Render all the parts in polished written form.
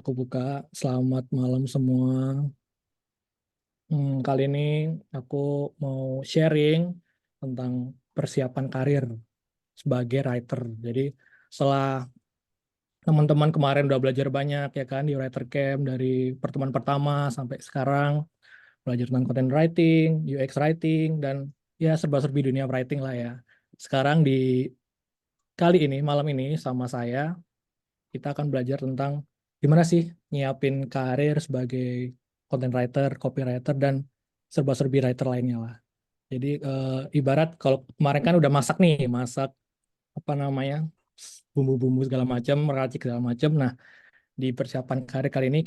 Aku buka. Selamat malam semua. Kali ini aku mau sharing tentang persiapan karir sebagai writer. Jadi setelah teman-teman kemarin udah belajar banyak ya kan di writer camp dari pertemuan pertama sampai sekarang belajar tentang content writing, UX writing dan ya serba-serbi dunia writing lah ya. Sekarang di kali ini malam ini sama saya kita akan belajar tentang gimana sih nyiapin karir sebagai content writer, copywriter, dan serba-serbi writer lainnya lah. Jadi ibarat kalau kemarin kan udah masak nih, masak apa namanya, bumbu-bumbu segala macam, meracik segala macam. Nah, di persiapan karir kali ini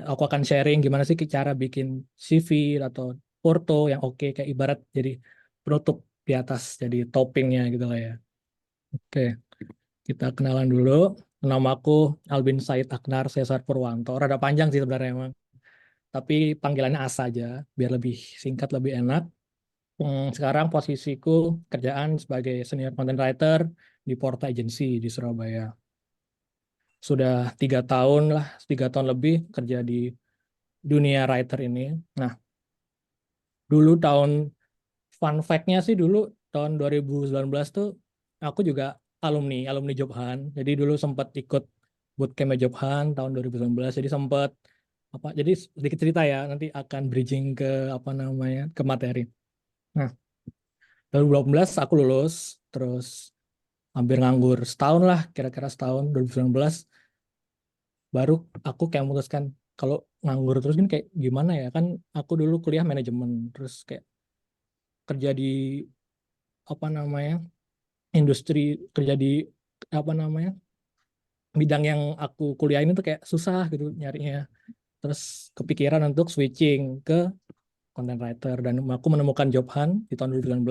aku akan sharing gimana sih cara bikin CV atau porto yang oke, kayak ibarat jadi penutup di atas, jadi toppingnya gitu lah ya. Oke. Kita kenalan dulu. Nama aku Albin Said Aknar Cesar Purwanto. Rada panjang sih sebenarnya emang. Tapi panggilannya As saja, biar lebih singkat, lebih enak. Sekarang posisiku kerjaan sebagai senior content writer di Porta Agency di Surabaya. Sudah 3 tahun lah, 3 tahun lebih kerja di dunia writer ini. Nah, dulu fun fact-nya sih dulu tahun 2019 tuh aku juga alumni Jobhan. Jadi dulu sempat ikut bootcamp Jobhan tahun 2019. Jadi sempat jadi sedikit cerita ya, nanti akan bridging ke apa namanya, ke materi. Nah, 2018 aku lulus, terus hampir nganggur setahun lah, kira-kira setahun, 2019 baru aku kayak memutuskan kalau nganggur terus kan kayak gimana ya, kan aku dulu kuliah manajemen, terus kayak kerja di apa namanya, industri, kerja di apa namanya, bidang yang aku kuliahin itu kayak susah gitu nyarinya. Terus kepikiran untuk switching ke content writer dan aku menemukan job hunt di tahun 2019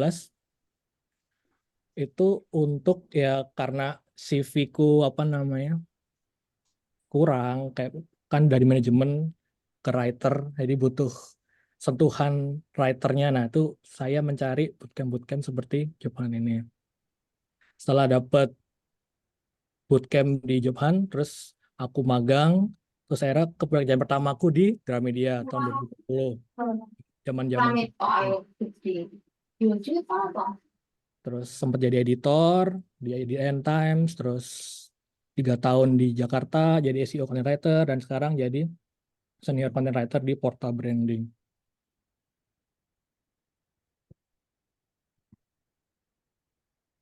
itu untuk ya karena CV-ku apa namanya kurang, kayak kan dari manajemen ke writer, jadi butuh sentuhan writernya. Nah, itu saya mencari bootcamp-bootcamp seperti job hunt ini. Setelah dapat bootcamp di job hunt, terus aku magang, terus akhirnya ke pekerjaan pertamaku di Gramedia tahun 2010, zaman-zaman Planet itu. Oil 50. Terus sempat jadi editor di End Times, terus 3 tahun di Jakarta jadi SEO content writer, dan sekarang jadi senior content writer di Portal Branding.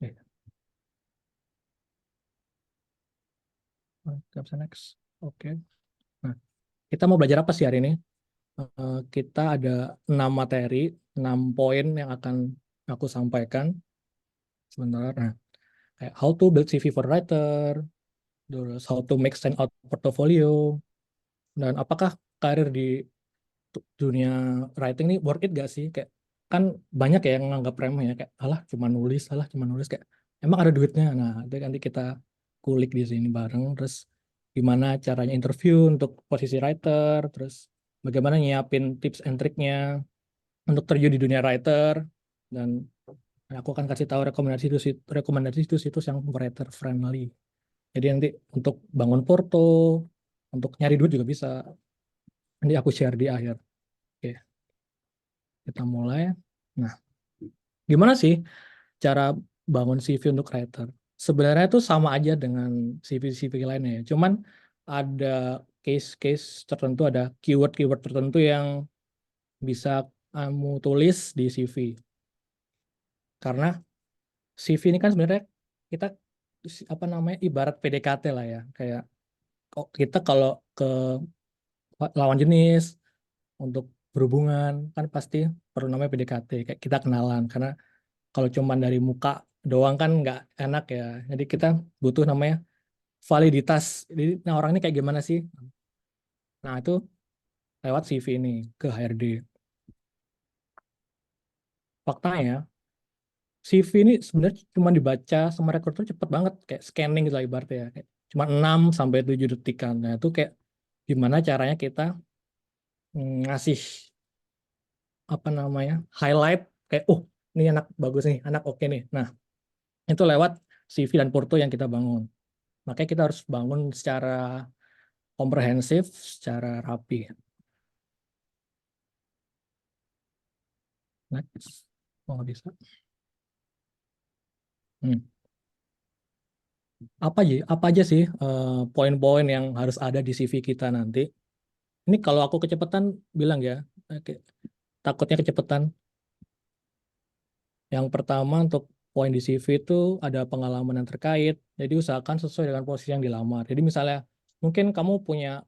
Eh, nggak bisa next. Oke. Nah, kita mau belajar apa sih hari ini? Kita ada 6 materi, 6 poin yang akan aku sampaikan sebentar. Nah, kayak how to build CV for writer, terus how to make stand out portfolio, dan apakah karir di dunia writing ini worth it gak sih? Kayak kan banyak ya yang nganggap remeh ya, kayak alah cuma nulis, kayak emang ada duitnya. Nah, itu nanti kita kulik di sini bareng. Terus gimana caranya interview untuk posisi writer, terus bagaimana nyiapin tips and triknya untuk terjun di dunia writer, dan aku akan kasih tahu rekomendasi situs yang writer friendly. Jadi nanti untuk bangun porto, untuk nyari duit juga bisa. Nanti aku share di akhir. Oke, kita mulai. Nah, gimana sih cara bangun CV untuk writer? Sebenarnya itu sama aja dengan CV-CV lainnya ya. Cuman ada case-case tertentu, ada keyword-keyword tertentu yang bisa kamu tulis di CV. Karena CV ini kan sebenarnya kita apa namanya, ibarat PDKT lah ya. Kayak kok kita kalau ke lawan jenis untuk berhubungan kan pasti perlu namanya PDKT, kayak kita kenalan. Karena kalau cuman dari muka doang kan nggak enak ya. Jadi kita butuh namanya validitas. Jadi nah, orang ini kayak gimana sih? Nah, itu lewat CV ini ke HRD. Faktanya CV ini sebenarnya cuma dibaca sama rekruter cepet banget, kayak scanning gitu lah ibaratnya ya. Kayak cuma 6 sampai 7 detikan. Nah, itu kayak gimana caranya kita ngasih apa namanya? Highlight kayak ini anak bagus nih, anak oke nih. Nah, itu lewat CV dan porto yang kita bangun. Makanya kita harus bangun secara komprehensif, secara rapi. Next. Oh, nggak bisa. Hmm. Apa aja sih poin-poin yang harus ada di CV kita nanti? Ini kalau aku kecepatan bilang ya, oke, takutnya kecepatan. Yang pertama untuk poin di CV itu ada pengalaman yang terkait. Jadi usahakan sesuai dengan posisi yang dilamar. Jadi misalnya mungkin kamu punya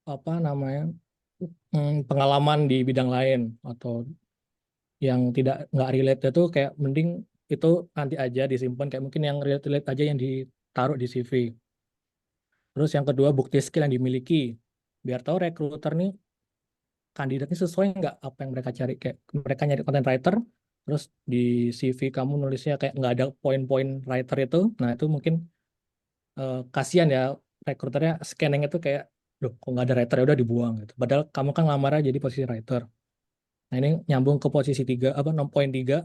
apa namanya pengalaman di bidang lain atau yang tidak nggak relate itu kayak mending itu nanti aja disimpan kayak mungkin yang relate aja yang ditaruh di CV. Terus yang kedua bukti skill yang dimiliki. Biar tahu rekruter nih kandidatnya sesuai nggak apa yang mereka cari. Kayak mereka nyari content writer, terus di CV kamu nulisnya kayak nggak ada poin-poin writer itu. Nah itu mungkin kasihan ya rekruternya scanning itu kayak, loh kok nggak ada writer ya udah dibuang gitu. Padahal kamu kan ngelamarnya jadi posisi writer. Nah ini nyambung ke posisi tiga apa poin tiga,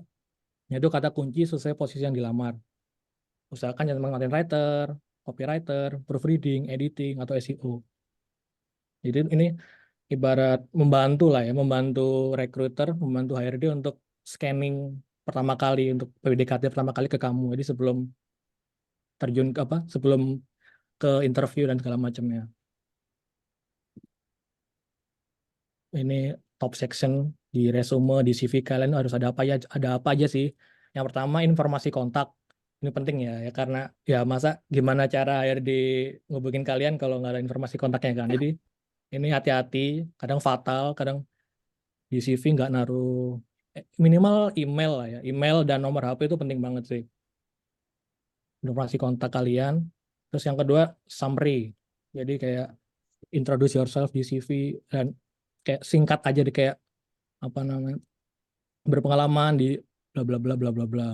yaitu kata kunci sesuai posisi yang dilamar. Usahakan jangan content writer, copywriter, proofreading, editing, atau SEO. Jadi ini ibarat membantu lah ya, membantu recruiter, membantu HRD untuk scanning pertama kali, untuk PDKT pertama kali ke kamu. Jadi sebelum terjun ke apa, sebelum ke interview dan segala macamnya. Ini top section di resume, di CV kalian harus ada apa aja sih. Yang pertama informasi kontak. Ini penting ya karena ya masa gimana cara HRD ngubungin kalian kalau nggak ada informasi kontaknya kan. Jadi ini hati-hati, kadang fatal, kadang di CV nggak naruh minimal email lah ya. Email dan nomor HP itu penting banget sih. Informasi kontak kalian. Terus yang kedua summary. Jadi kayak introduce yourself di CV dan kayak singkat aja di kayak apa namanya berpengalaman di bla bla bla bla bla bla.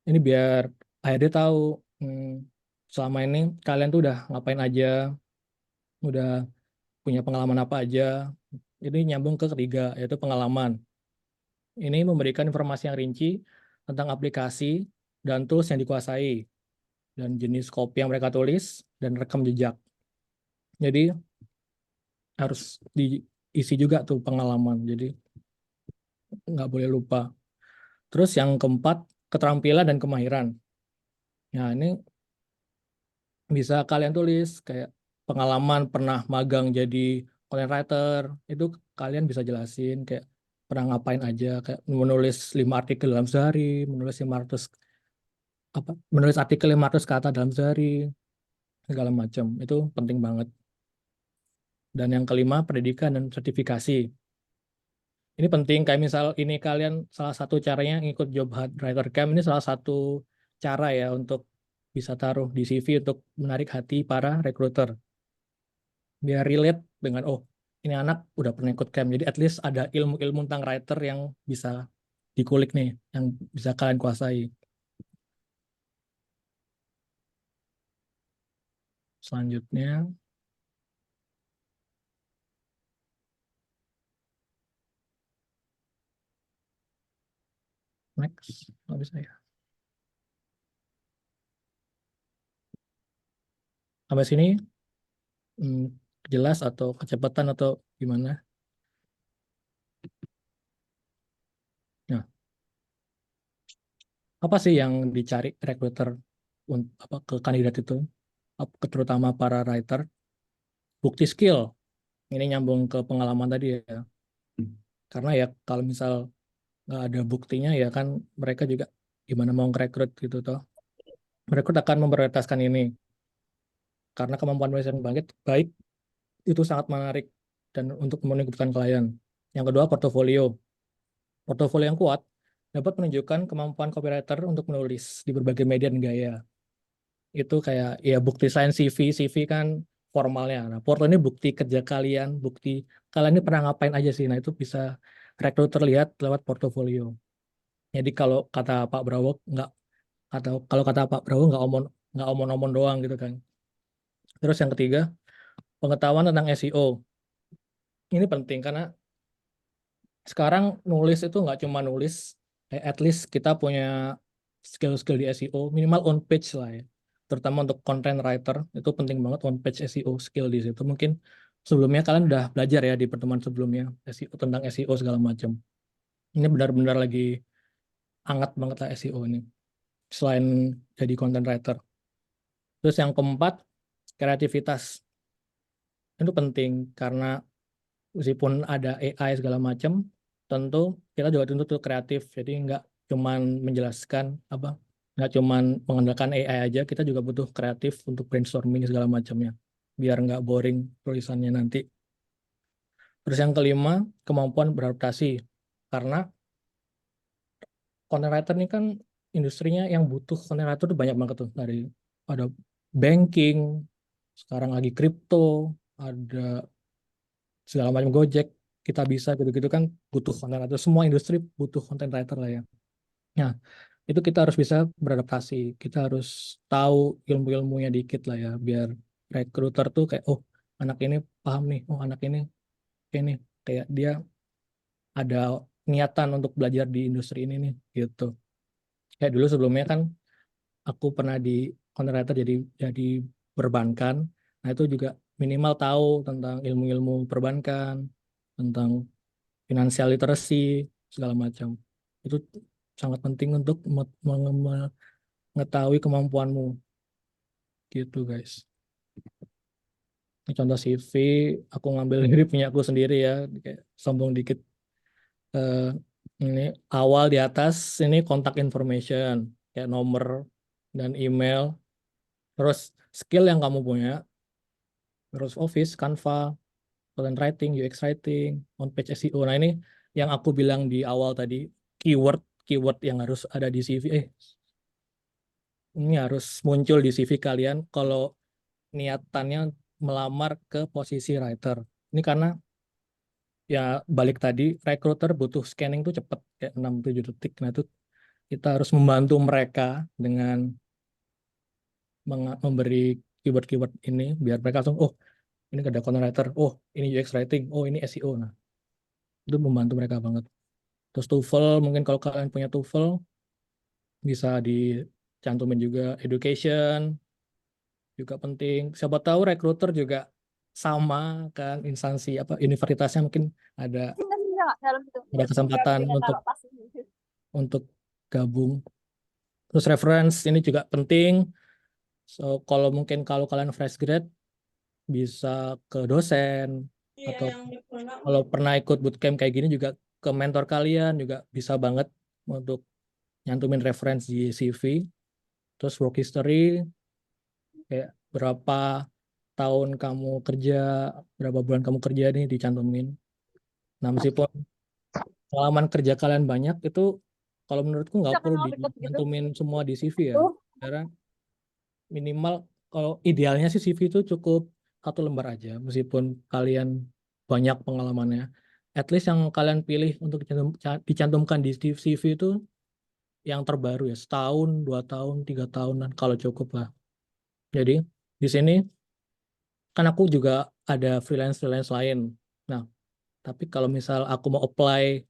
Ini biar HRD tahu hmm, selama ini kalian tuh udah ngapain aja, udah punya pengalaman apa aja. Jadi nyambung ke ketiga yaitu pengalaman. Ini memberikan informasi yang rinci tentang aplikasi dan tools yang dikuasai dan jenis kopi yang mereka tulis dan rekam jejak. Jadi harus diisi juga tuh pengalaman. Jadi nggak boleh lupa. Terus yang keempat, keterampilan dan kemahiran. Nah, ini bisa kalian tulis kayak pengalaman pernah magang jadi content writer, itu kalian bisa jelasin kayak pernah ngapain aja, kayak menulis 5 artikel dalam sehari, menulis artikel 500 kata dalam sehari, segala macam. Itu penting banget. Dan yang kelima, pendidikan dan sertifikasi. Ini penting, kayak misal ini kalian salah satu caranya ngikut Job Hunt Writer Camp, ini salah satu cara ya untuk bisa taruh di CV untuk menarik hati para recruiter. Biar relate dengan, oh ini anak udah pernah ikut camp, jadi at least ada ilmu-ilmu tentang writer yang bisa dikulik nih, yang bisa kalian kuasai. Selanjutnya, next, nggak bisa ya. Sampai sini hmm, jelas atau kecepatan atau gimana? Nah, apa sih yang dicari recruiter ke kandidat itu? Terutama para writer, bukti skill. Ini nyambung ke pengalaman tadi ya. Karena ya kalau misal nggak ada buktinya ya kan mereka juga gimana mau ngerekrut gitu toh. Merekrut akan memprioritaskan ini karena kemampuan menulis yang baik itu sangat menarik dan untuk memenuhi kebutuhan klien. Yang kedua, portofolio. Portofolio yang kuat dapat menunjukkan kemampuan copywriter untuk menulis di berbagai media dan gaya. Itu kayak ya bukti selain CV, CV kan formalnya. Nah, porto ini bukti kerja kalian, bukti kalian ini pernah ngapain aja sih. Nah, itu bisa rekruter lihat lewat portofolio. Jadi kalau kata Pak Prabowo nggak omon-omon doang gitu kan. Terus yang ketiga, pengetahuan tentang SEO. Ini penting karena sekarang nulis itu nggak cuma nulis, at least kita punya skill-skill di SEO, minimal on page lah ya. terutama untuk content writer itu penting banget on page SEO skill di situ. Mungkin sebelumnya kalian udah belajar ya di pertemuan sebelumnya SEO tentang SEO segala macam. Ini benar-benar lagi hangat banget lah SEO ini. Selain jadi content writer. Terus yang keempat, kreativitas. Itu penting karena meskipun ada AI segala macam, tentu kita juga tuntut kreatif. Jadi nggak cuman menjelaskan apa, nggak cuman mengandalkan AI aja, kita juga butuh kreatif untuk brainstorming segala macamnya, biar nggak boring tulisannya nanti. Terus yang kelima, kemampuan beradaptasi. Karena content writer ini kan industrinya yang butuh content writer tuh banyak banget tuh. Dari ada banking, sekarang lagi kripto, ada segala macam Gojek, kita bisa gitu-gitu kan butuh content writer. Semua industri butuh content writer lah ya. Nah, itu kita harus bisa beradaptasi. Kita harus tahu ilmu-ilmunya dikit lah ya, biar recruiter tuh kayak, oh anak ini paham nih, oh anak ini kayak nih, kayak dia ada niatan untuk belajar di industri ini nih, gitu. Kayak dulu sebelumnya kan aku pernah di content writer jadi perbankan. Nah, itu juga minimal tahu tentang ilmu-ilmu perbankan, tentang financial literacy segala macam. Itu sangat penting untuk mengetahui kemampuanmu gitu guys. Ini contoh CV, aku ngambil dari punya aku sendiri ya, kayak sombong dikit. Eh, ini awal di atas ini kontak information, kayak nomor dan email, terus skill yang kamu punya, terus Office, Canva, content writing, UX writing, on page SEO. Nah ini yang aku bilang di awal tadi, keyword keyword yang harus ada di CV. Ini harus muncul di CV kalian kalau niatannya melamar ke posisi writer. Ini karena ya balik tadi, recruiter butuh scanning tuh cepet, kayak 6-7 detik. Nah itu kita harus membantu mereka dengan memberi keyword-keyword ini, biar mereka langsung, oh ini ada content writer, oh ini UX writing, oh ini SEO. Nah itu membantu mereka banget. Terus TOEFL, mungkin kalau kalian punya TOEFL, bisa dicantumin juga education, juga penting. Siapa tahu rekruter juga sama kan instansi apa universitasnya mungkin ada dalam itu. ada kesempatan Kita untuk taruh tas. gabung. Terus reference ini juga penting. So kalau mungkin kalau kalian fresh grad bisa ke dosen Iya, atau yang di Purna. kalau pernah ikut bootcamp kayak gini juga ke mentor kalian juga bisa banget untuk nyantumin reference di CV. Terus work history kayak berapa tahun kamu kerja, berapa bulan kamu kerja nih dicantumin. Nah, meskipun pengalaman kerja kalian banyak, itu kalau menurutku nggak Bisa perlu kenal deket gitu. dicantumin semua di CV ya. Tuh. Karena minimal, kalau idealnya sih CV itu cukup 1 lembar aja, meskipun kalian banyak pengalamannya. At least yang kalian pilih untuk dicantumkan di CV itu yang terbaru ya, setahun, 2 tahun, 3 tahunan, kalau cukup lah. Jadi, di sini kan aku juga ada freelance-freelance lain. Nah, tapi kalau misal aku mau apply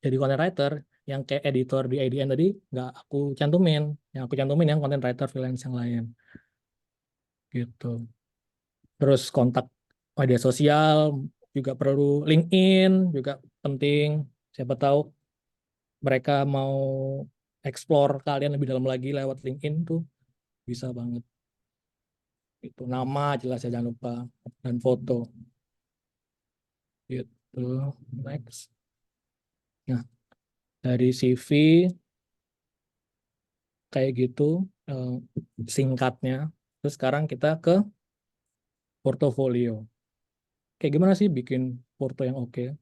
jadi content writer, yang kayak editor di IDN tadi, nggak aku cantumin. Yang aku cantumin yang content writer freelance yang lain. Gitu. Terus kontak media sosial, juga perlu LinkedIn, juga penting. Siapa tahu mereka mau explore kalian lebih dalam lagi lewat LinkedIn tuh, bisa banget. Itu nama jelas ya, jangan lupa. Dan foto. Gitu. Next. Nah, dari CV kayak gitu eh, singkatnya. Terus sekarang kita ke portofolio. Kayak gimana sih bikin porto yang oke?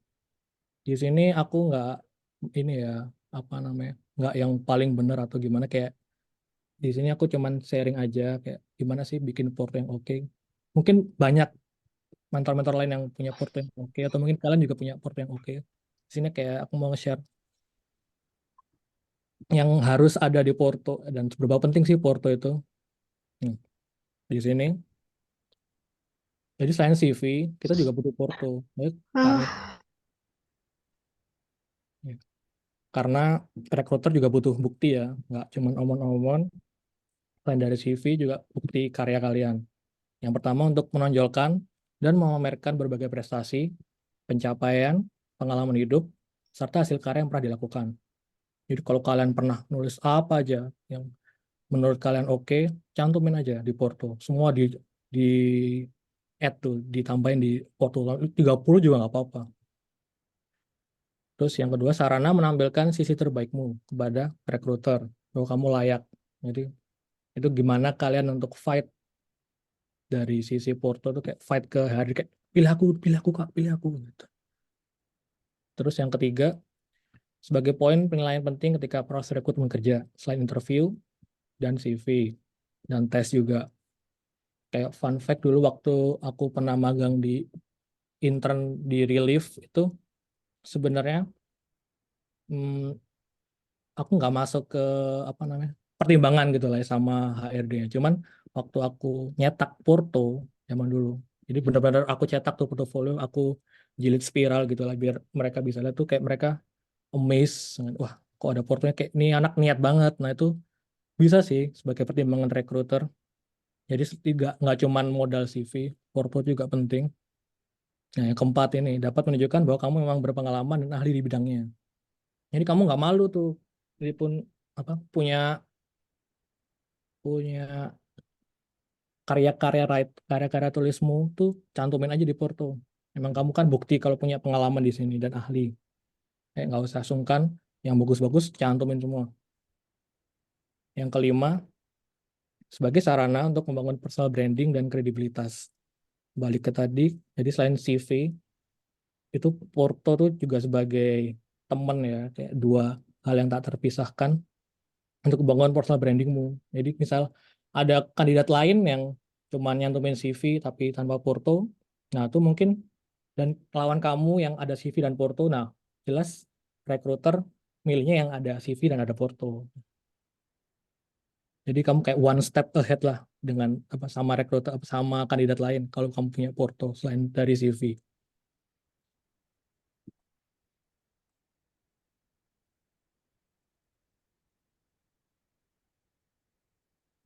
Di sini aku nggak ini ya apa namanya nggak yang paling benar atau gimana, kayak di sini aku cuman sharing aja kayak gimana sih bikin porto yang oke. Mungkin banyak mentor-mentor lain yang punya porto yang oke, atau mungkin kalian juga punya porto yang oke. Di sini kayak aku mau nge-share yang harus ada di porto dan seberapa penting sih porto itu. Hmm, di sini. Jadi selain CV, kita juga butuh porto. Baik, karena karena rekruter juga butuh bukti ya, nggak cuma omon-omon. selain dari CV juga bukti karya kalian. Yang pertama untuk menonjolkan dan memamerkan berbagai prestasi, pencapaian, pengalaman hidup, serta hasil karya yang pernah dilakukan. Jadi kalau kalian pernah nulis apa aja yang menurut kalian oke, cantumin aja di Porto. Semua di add tuh, ditambahin di Porto. 30 juga nggak apa-apa. Terus yang kedua, sarana menampilkan sisi terbaikmu kepada recruiter, bahwa kamu layak. Jadi itu gimana kalian untuk fight dari sisi Porto tuh kayak fight ke hari kayak pilih aku Kak, pilih aku gitu. Terus yang ketiga, sebagai poin penilaian penting ketika proses rekrutmen kerja, selain interview dan CV dan tes juga. Kayak fun fact dulu waktu aku pernah magang di intern di Relief itu sebenarnya hmm, aku nggak masuk ke apa namanya pertimbangan gitu lah ya sama HRD-nya. Cuman waktu aku nyetak Porto zaman dulu, jadi benar-benar aku cetak tuh portofolio, aku jilid spiral gitu lah biar mereka bisa lihat tuh kayak mereka amazed, wah kok ada Portonya kayak ini anak niat banget. Nah itu bisa sih sebagai pertimbangan recruiter. Jadi nggak cuman modal CV, Porto juga penting. Nah, yang keempat ini dapat menunjukkan bahwa kamu memang berpengalaman dan ahli di bidangnya. Jadi kamu nggak malu tuh, jadi pun apa punya punya karya-karya tulismu tuh cantumin aja di Porto. Emang kamu kan bukti kalau punya pengalaman di sini dan ahli. Kayak nggak usah sungkan, yang bagus-bagus cantumin semua. Yang kelima, sebagai sarana untuk membangun personal branding dan kredibilitas. Balik ke tadi, jadi selain CV, itu Porto tuh juga sebagai teman ya, kayak dua hal yang tak terpisahkan untuk membangun personal brandingmu. Jadi misal ada kandidat lain yang cuma nyantumin CV tapi tanpa Porto, nah itu mungkin dan lawan kamu yang ada CV dan Porto, nah jelas recruiter milihnya yang ada CV dan ada Porto. Jadi kamu kayak one step ahead lah dengan apa sama recruiter apa sama kandidat lain kalau kamu punya Porto selain dari CV.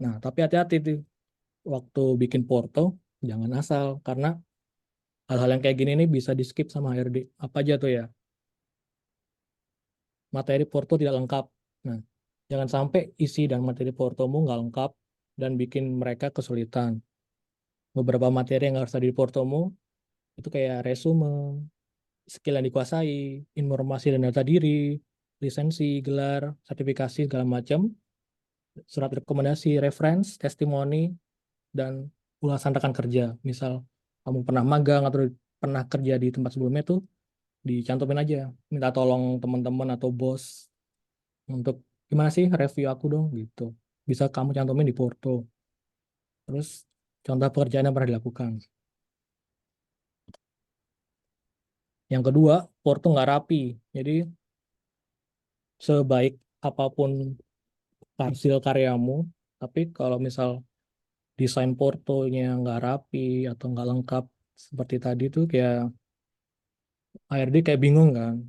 Nah, tapi hati-hati tuh waktu bikin Porto jangan asal karena hal-hal yang kayak gini nih bisa di skip sama HRD. Apa aja tuh ya? Materi Porto tidak lengkap. Nah, jangan sampai isi dan materi Portomu nggak lengkap dan bikin mereka kesulitan. Beberapa materi yang harus ada di Portomu itu kayak resume, skill yang dikuasai, informasi dan data diri, lisensi, gelar, sertifikasi, segala macam, surat rekomendasi, reference, testimoni, dan ulasan rekan kerja. Misal kamu pernah magang atau pernah kerja di tempat sebelumnya tuh dicantumin aja. Minta tolong teman-teman atau bos untuk gimana sih review aku dong gitu. Bisa kamu cantumin di Porto. Terus contoh pekerjaan yang pernah dilakukan. Yang kedua, Porto nggak rapi. Jadi sebaik apapun hasil karyamu, tapi kalau misal desain portonya nggak rapi atau nggak lengkap seperti tadi tuh kayak HRD kayak bingung kan.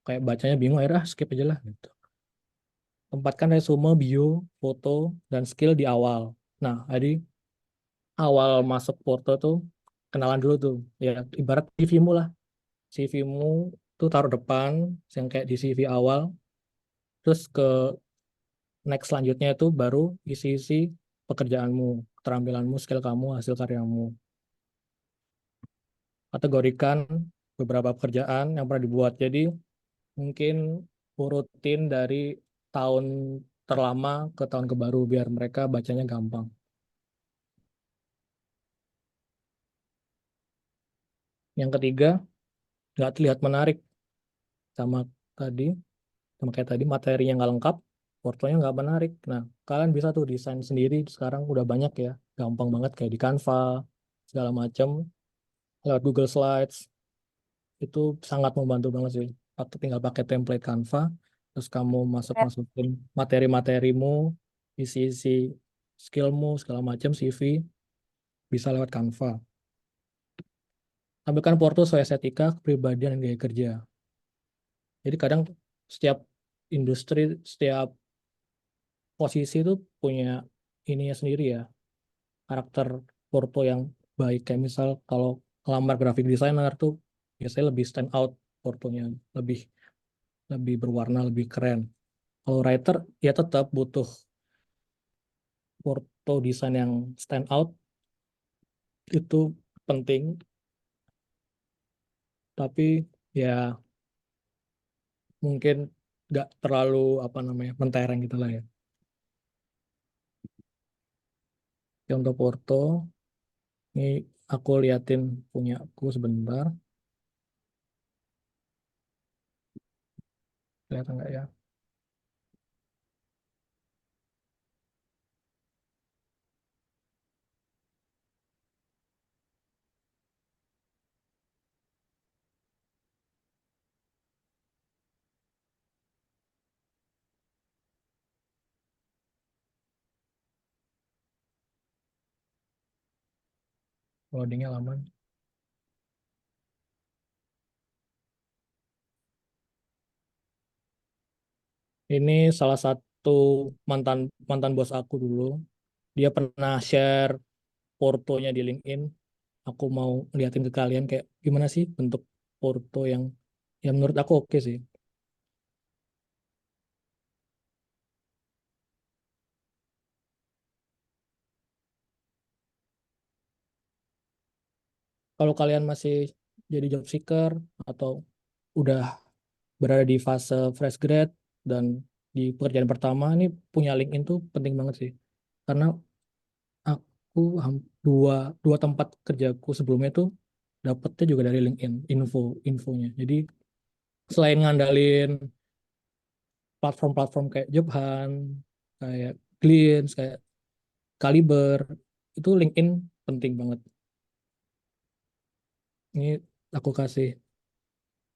Kayak bacanya bingung, akhirnya skip aja lah gitu. Tempatkan resume, bio, foto, dan skill di awal. Nah, jadi awal masuk Porto tuh kenalan dulu tuh. Ya, ibarat CV-mu lah. CV-mu tuh taruh depan, yang kayak di CV awal. Terus ke next selanjutnya itu baru isi-isi pekerjaanmu, keterampilanmu, skill kamu, hasil karyamu. Kategorikan beberapa pekerjaan yang pernah dibuat. Jadi mungkin urutin dari tahun terlama ke tahun kebaru biar mereka bacanya gampang. Yang ketiga, nggak terlihat menarik sama tadi, sama kayak tadi materinya nggak lengkap, portonya nggak menarik. Nah, kalian bisa tuh desain sendiri. Sekarang udah banyak ya, gampang banget kayak di Canva segala macam lewat Google Slides itu sangat membantu banget sih. Tinggal pakai template Canva, terus kamu masuk-masukin materi-materimu, isi-isi skillmu segala macam CV bisa lewat Canva. Tampilkan porto sesuai estetika, kepribadian, dan gaya kerja. Jadi kadang setiap industri, setiap posisi itu punya ininya sendiri ya, karakter porto yang baik. Kayak misal kalau ngelamar graphic designer tuh biasanya lebih stand out portonya, lebih lebih berwarna, lebih keren. Kalau writer ya tetap butuh porto desain yang stand out, itu penting, tapi ya mungkin nggak terlalu apa namanya mentereng gitu lah ya. Ya untuk porto ini aku liatin punya aku sebentar, kelihatan nggak ya? Loadingnya lama. Ini salah satu mantan mantan bos aku dulu. Dia pernah share portonya di LinkedIn. Aku mau liatin ke kalian kayak gimana sih bentuk porto yang menurut aku oke sih. Kalau kalian masih jadi job seeker atau udah berada di fase fresh grad dan di pekerjaan pertama, ini punya LinkedIn tuh penting banget sih. Karena aku dua dua tempat kerjaku sebelumnya tuh dapetnya juga dari LinkedIn infonya. Jadi selain ngandalin platform-platform kayak Job Hunt, kayak Glints, kayak Kaliber, itu LinkedIn penting banget. Ini aku kasih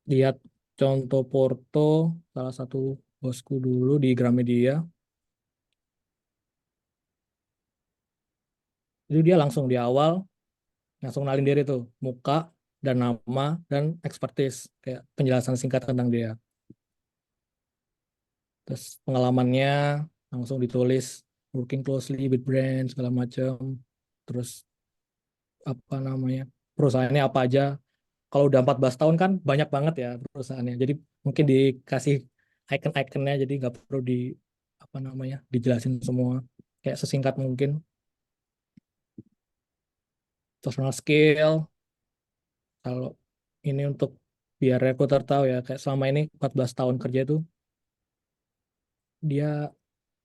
lihat contoh Porto, salah satu bosku dulu di Gramedia. Jadi dia langsung di awal, langsung nalin diri tuh, muka dan nama dan expertise, kayak penjelasan singkat tentang dia. Terus pengalamannya langsung ditulis, working closely with brands, segala macam. Terus apa namanya, perusahaannya apa aja. Kalau udah 14 tahun kan banyak banget ya perusahaannya. Jadi mungkin dikasih icon-iconnya jadi nggak perlu di apa namanya dijelasin semua. Kayak sesingkat mungkin. Personal skill. Kalau ini untuk biar recruiter tahu ya kayak selama ini 14 tahun kerja itu dia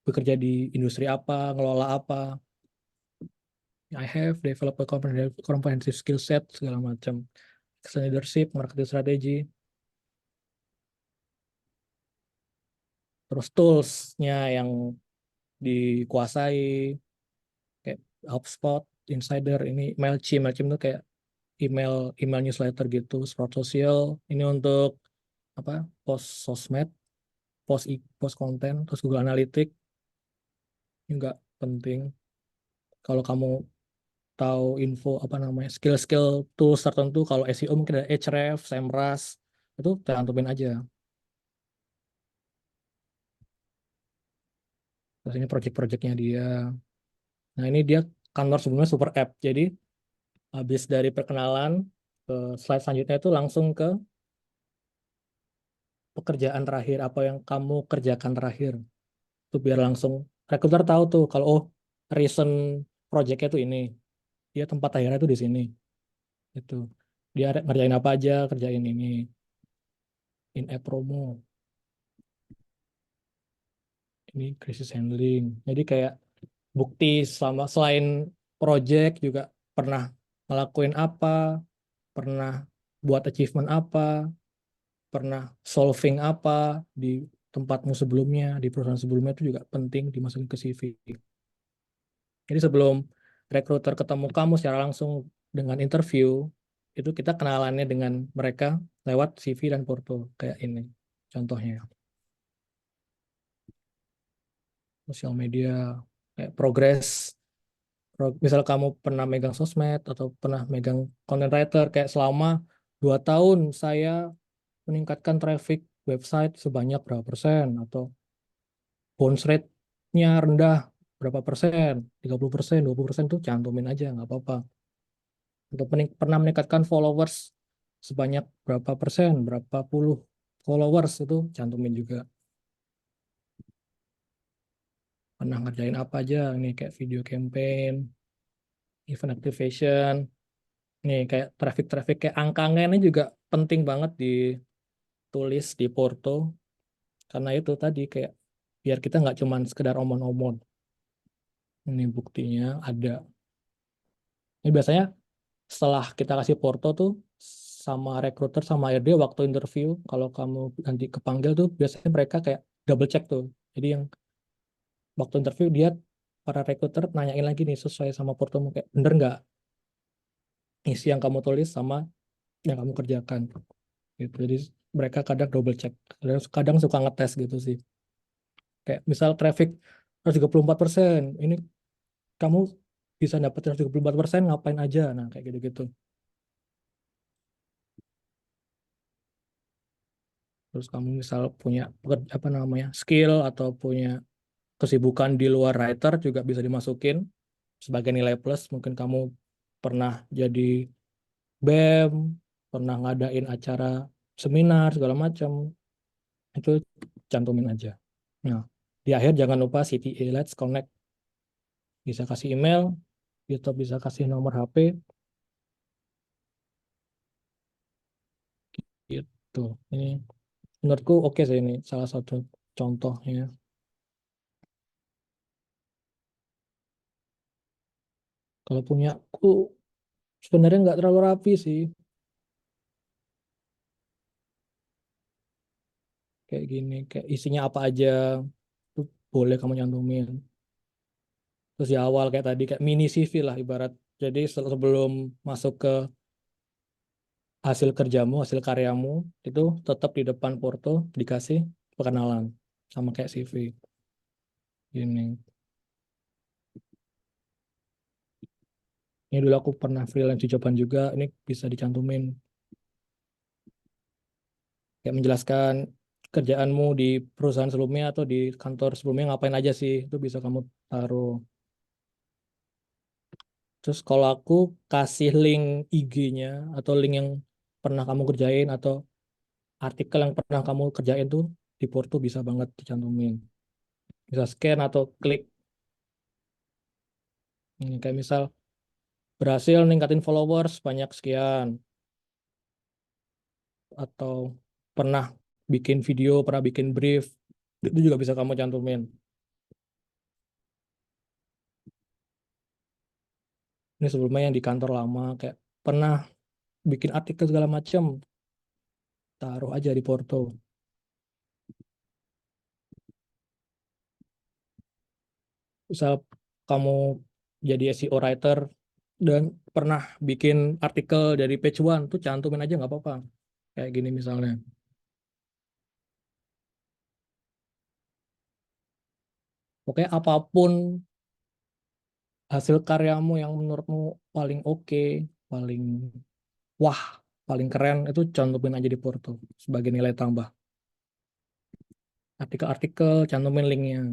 bekerja di industri apa, ngelola apa. I have developed a comprehensive skill set segala macam. Leadership, marketing strategy, terus toolsnya yang dikuasai kayak HubSpot, Insider, ini Mailchimp tuh kayak email email newsletter gitu, Sprout Social, ini untuk apa post sosmed, post konten, terus Google Analytics juga penting. Kalau kamu tahu info apa namanya skill-skill tools tertentu, kalau SEO mungkin ada Ahrefs, Semrush, itu cantumin aja. Terus ini project-projectnya dia. Nah ini dia kantor sebelumnya super app. Jadi habis dari perkenalan ke slide selanjutnya itu langsung ke pekerjaan terakhir, apa yang kamu kerjakan terakhir. Itu biar langsung recruiter tahu tuh kalau oh recent projectnya tuh ini, dia tempat akhirnya tuh di sini. Itu dia ngerjain apa aja, kerjain ini in app promo, ini crisis handling. Jadi kayak bukti sama selain project juga pernah ngelakuin apa, pernah buat achievement apa, pernah solving apa di tempatmu sebelumnya, di perusahaan sebelumnya itu juga penting dimasukin ke CV. Jadi sebelum recruiter ketemu kamu secara langsung dengan interview, itu kita kenalannya dengan mereka lewat CV dan porto kayak ini contohnya. Sosial media, kayak progress. Misal kamu pernah megang sosmed atau pernah megang content writer, kayak selama 2 tahun saya meningkatkan traffic website sebanyak berapa persen, atau bounce rate-nya rendah berapa persen, 30%, 20% tuh cantumin aja, nggak apa-apa. Untuk pernah meningkatkan followers sebanyak berapa persen, berapa puluh followers itu cantumin juga. Pernah ngerjain apa aja, nih kayak video campaign, event activation, nih kayak traffic-traffic kayak angka-angka ini juga penting banget ditulis di Porto, karena itu tadi kayak biar kita nggak cuman sekedar omong-omong. Ini buktinya ada. Ini biasanya setelah kita kasih Porto tuh sama recruiter sama HRD waktu interview, kalau kamu nanti kepanggil tuh biasanya mereka kayak double check tuh. Jadi yang waktu interview dia para recruiter nanyain lagi nih sesuai sama Portomu kayak bener nggak isi yang kamu tulis sama yang kamu kerjakan gitu. Jadi mereka kadang double check, kadang kadang suka ngetes gitu sih. Kayak misal traffic 134%, ini kamu bisa dapat 134% ngapain aja, nah kayak gitu-gitu. Terus kamu misal punya apa namanya skill atau punya kesibukan di luar writer juga bisa dimasukin sebagai nilai plus. Mungkin kamu pernah jadi BEM, pernah ngadain acara seminar segala macam, itu cantumin aja. Nah, di akhir jangan lupa CTA, Let's Connect. Bisa kasih email, atau bisa kasih nomor HP, gitu. Ini menurutku oke sih, ini salah satu contohnya. Kalau punya aku sebenarnya nggak terlalu rapi sih, kayak gini, kayak isinya apa aja, itu boleh kamu nyantumin. Terus di awal kayak tadi, kayak mini CV lah ibarat. Jadi sebelum masuk ke hasil kerjamu, hasil karyamu, itu tetap di depan porto dikasih perkenalan sama kayak CV ini. Ini dulu aku pernah freelance di Joban juga, ini bisa dicantumin kayak menjelaskan kerjaanmu di perusahaan sebelumnya atau di kantor sebelumnya ngapain aja sih, itu bisa kamu taruh. Terus kalau aku kasih link IG-nya atau link yang pernah kamu kerjain atau artikel yang pernah kamu kerjain tuh di Porto bisa banget dicantumin. Bisa scan atau klik. Ini kayak misal berhasil ningkatin followers banyak sekian, atau pernah bikin video, pernah bikin brief, itu juga bisa kamu cantumin. Ini sebelumnya yang di kantor lama kayak pernah bikin artikel segala macam, taruh aja di Porto. Misal kamu jadi SEO writer dan pernah bikin artikel dari page one tuh cantumin aja nggak apa-apa. Kayak gini misalnya. Pokoknya apapun hasil karyamu yang menurutmu paling oke, paling wah, paling keren itu cantumin aja di Porto sebagai nilai tambah. Artikel-artikel cantumin linknya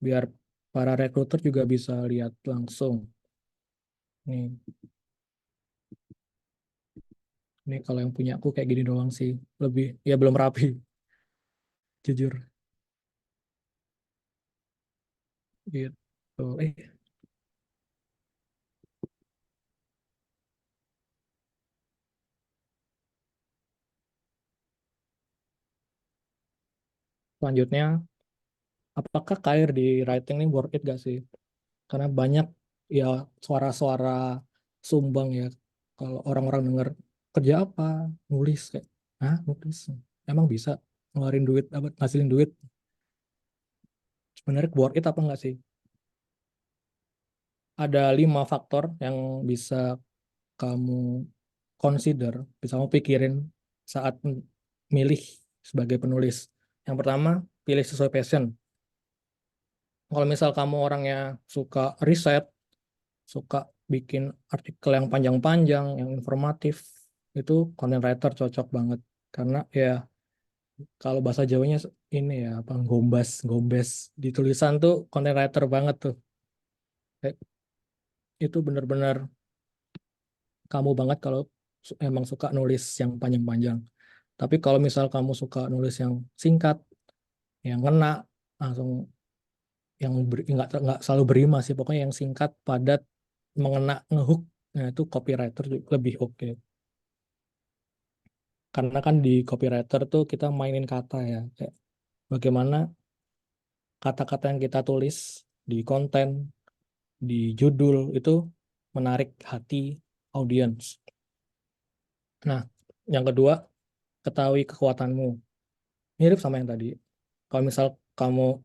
biar para rekruter juga bisa lihat langsung. Nih, ini kalau yang punya aku kayak gini doang sih. Lebih ya belum rapi, jujur. Gitu. Selanjutnya, apakah karir di writing ini worth it gak sih? Karena banyak ya suara-suara sumbang ya. Kalau orang-orang denger kerja apa, nulis kayak, ah nulis, emang bisa ngeluarin duit, apa ngasilin duit? Sebenarnya worth it apa enggak sih? Ada 5 faktor yang bisa kamu consider, bisa kamu pikirin saat milih sebagai penulis. Yang pertama, pilih sesuai passion. Kalau misal kamu orangnya suka riset, suka bikin artikel yang panjang-panjang, yang informatif, itu content writer cocok banget. Karena ya kalau bahasa Jawanya ini ya apa gombas gombes di tulisan tuh content writer banget tuh. Kayak itu bener-bener kamu banget kalau emang suka nulis yang panjang-panjang. Tapi kalau misal kamu suka nulis yang singkat, yang ngena, langsung yang nggak selalu berima sih, pokoknya yang singkat, padat, mengena, ngehook, nah itu copywriter lebih oke. Karena kan di copywriter tuh kita mainin kata ya, kayak bagaimana kata-kata yang kita tulis di konten, di judul itu menarik hati audiens. Nah, yang kedua, ketahui kekuatanmu. Mirip sama yang tadi. Kalau misal kamu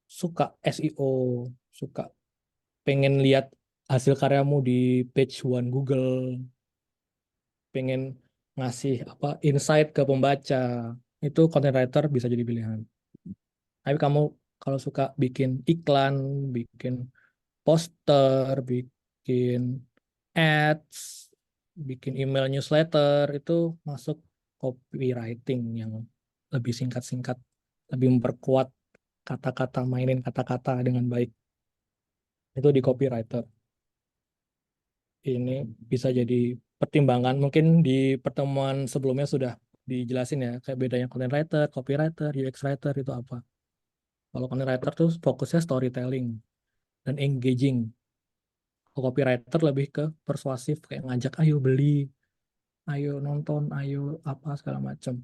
suka SEO, suka pengen lihat hasil karyamu di page one Google, pengen ngasih apa insight ke pembaca, itu content writer bisa jadi pilihan. Tapi kamu kalau suka bikin iklan, bikin poster, bikin ads, bikin email newsletter, itu masuk copywriting yang lebih singkat-singkat, lebih memperkuat kata-kata, mainin kata-kata dengan baik. Itu di copywriter. Ini bisa jadi pertimbangan. Mungkin di pertemuan sebelumnya sudah dijelasin ya, kayak bedanya content writer, copywriter, UX writer itu apa. Kalau content writer tuh fokusnya storytelling dan engaging. Kalau copywriter lebih ke persuasif, kayak ngajak ayo beli, ayo nonton, ayo apa segala macam.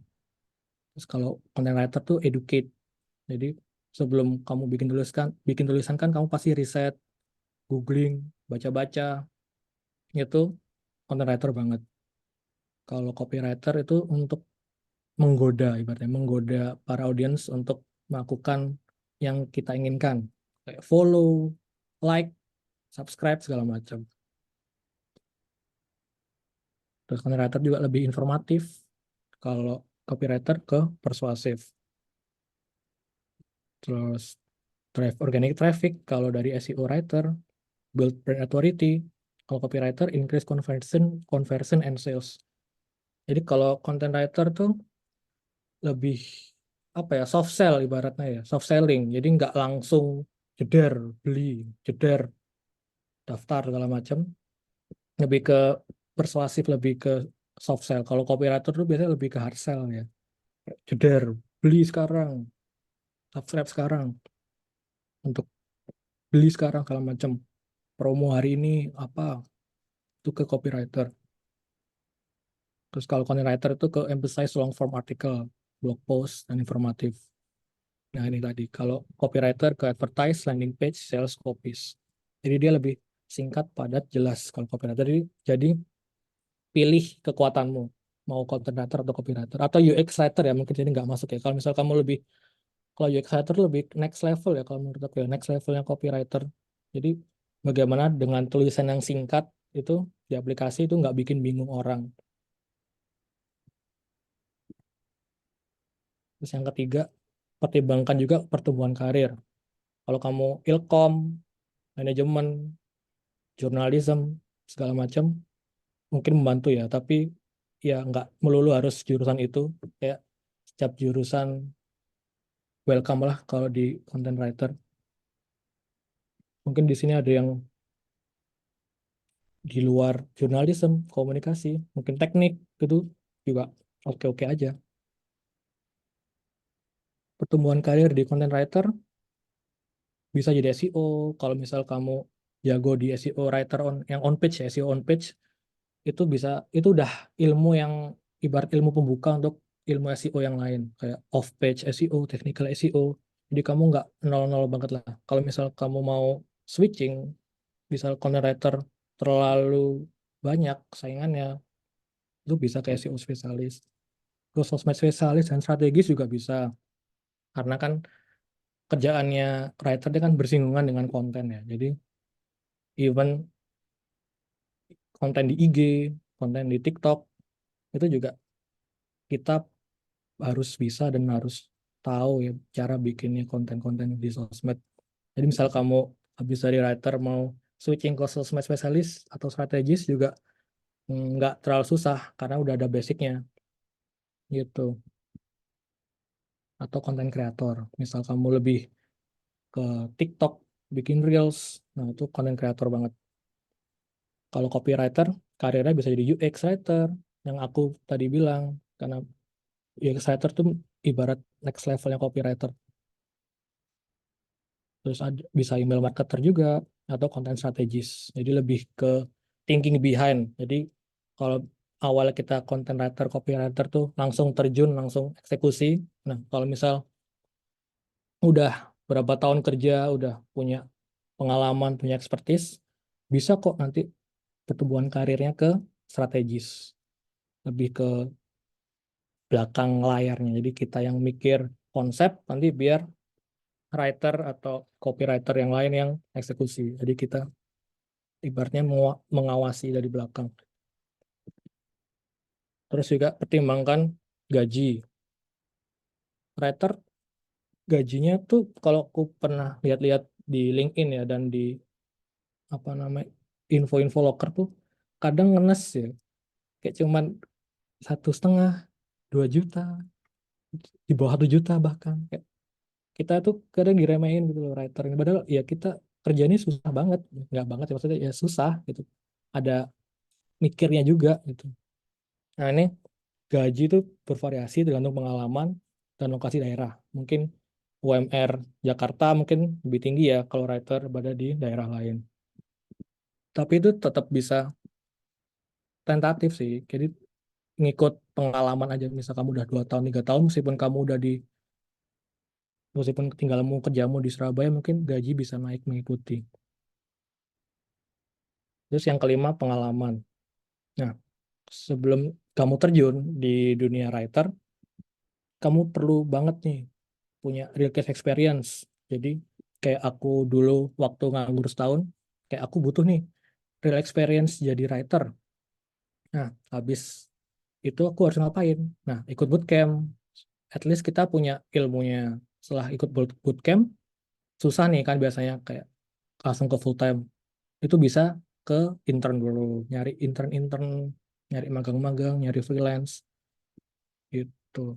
Terus kalau content writer tuh educate. Jadi sebelum kamu bikin tulisan kan kamu pasti riset, googling, baca-baca, itu content writer banget. Kalau copywriter itu untuk menggoda, ibaratnya menggoda para audiens untuk melakukan yang kita inginkan, kayak follow, like, subscribe segala macam. Terus content juga lebih informatif, kalau copywriter ke persuasif. Terus drive organic traffic kalau dari SEO writer, build brand authority. Kalau copywriter increase conversion, conversion and sales. Jadi kalau content writer tuh lebih apa ya soft sell ibaratnya ya soft selling, jadi nggak langsung jeder beli, jeder daftar segala macam, lebih ke persuasif, lebih ke soft sell. Kalau copywriter tuh biasanya lebih ke hard sell ya, jeder beli sekarang, subscribe sekarang, untuk beli sekarang segala macam, promo hari ini apa, itu ke copywriter. Terus kalau content writer itu ke emphasize long form article, blog post dan informatif. Nah, ini tadi. Kalau copywriter ke advertise, landing page, sales, copies. Jadi dia lebih singkat, padat, jelas kalau copywriter. Jadi pilih kekuatanmu. Mau content writer atau copywriter. Atau UX writer ya, mungkin jadi nggak masuk ya. Kalau misal kamu lebih, kalau UX writer lebih next level ya, kalau menurut aku ya. Next levelnya copywriter. Jadi bagaimana dengan tulisan yang singkat itu di aplikasi itu nggak bikin bingung orang. Terus yang ketiga, pertimbangkan juga pertumbuhan karir. Kalau kamu ilkom, manajemen, jurnalisme segala macam mungkin membantu ya, tapi ya nggak melulu harus jurusan itu. Kayak setiap jurusan welcome lah kalau di content writer. Mungkin di sini ada yang di luar jurnalisme, komunikasi, mungkin teknik gitu juga oke-oke aja. Pertumbuhan karir di content writer bisa jadi SEO. Kalau misal kamu jago di SEO writer yang on page ya, SEO on page, itu bisa, itu udah ilmu yang ibarat ilmu pembuka untuk ilmu SEO yang lain, kayak off page SEO, technical SEO. Jadi kamu nggak nol-nol banget lah. Kalau misal kamu mau switching, misal content writer terlalu banyak saingannya, itu bisa ke SEO spesialis. Terus sosmed spesialis dan strategis juga bisa, karena kan kerjaannya writer dia kan bersinggungan dengan konten ya. Jadi even konten di IG, konten di TikTok, itu juga kita harus bisa dan harus tahu ya cara bikinnya konten-konten di sosmed. Jadi misal kamu habis dari writer mau switching ke sosmed spesialis atau strategis juga nggak terlalu susah karena udah ada basicnya gitu. atau konten kreator. Misal kamu lebih ke TikTok, bikin Reels, nah itu konten kreator banget. Kalau copywriter, karirnya bisa jadi UX writer, yang aku tadi bilang, karena UX writer tuh ibarat next levelnya copywriter. Terus bisa email marketer juga, atau content strategist. Jadi lebih ke thinking behind. Jadi kalau awal kita content writer, copywriter tuh langsung terjun, langsung eksekusi. Nah, kalau misal udah berapa tahun kerja, udah punya pengalaman, punya expertise, bisa kok nanti pertumbuhan karirnya ke strategis, lebih ke belakang layarnya. Jadi kita yang mikir konsep, nanti biar writer atau copywriter yang lain yang eksekusi. Jadi kita ibaratnya mengawasi dari belakang. Terus juga pertimbangkan gaji. Writer gajinya tuh kalau aku pernah lihat-lihat di LinkedIn ya dan di apa namanya info-info loker tuh kadang ngenes ya, kayak cuman 1,5, 2 juta, di bawah 1 juta bahkan. Kayak kita tuh kadang diremehin gitu loh writer ini. Padahal ya kita kerjanya susah banget, nggak banget ya maksudnya ya susah gitu. Ada mikirnya juga gitu. Nah ini gaji itu bervariasi tergantung pengalaman dan lokasi daerah. Mungkin UMR Jakarta mungkin lebih tinggi ya kalau writer berada di daerah lain. Tapi itu tetap bisa tentatif sih. Jadi ngikut pengalaman aja. Misal kamu udah 2 tahun, 3 tahun, meskipun tinggalmu kerjamu di Surabaya, mungkin gaji bisa naik mengikuti. Terus yang kelima pengalaman. Nah, sebelum kamu terjun di dunia writer, kamu perlu banget nih punya real case experience. Jadi kayak aku dulu waktu nganggur setahun, kayak aku butuh nih real experience jadi writer. Nah, habis itu aku harus ngapain? Nah, ikut bootcamp. At least kita punya ilmunya. Setelah ikut bootcamp, susah nih kan biasanya kayak langsung ke full time. Itu bisa ke intern dulu, nyari intern-intern, nyari magang-magang, nyari freelance gitu.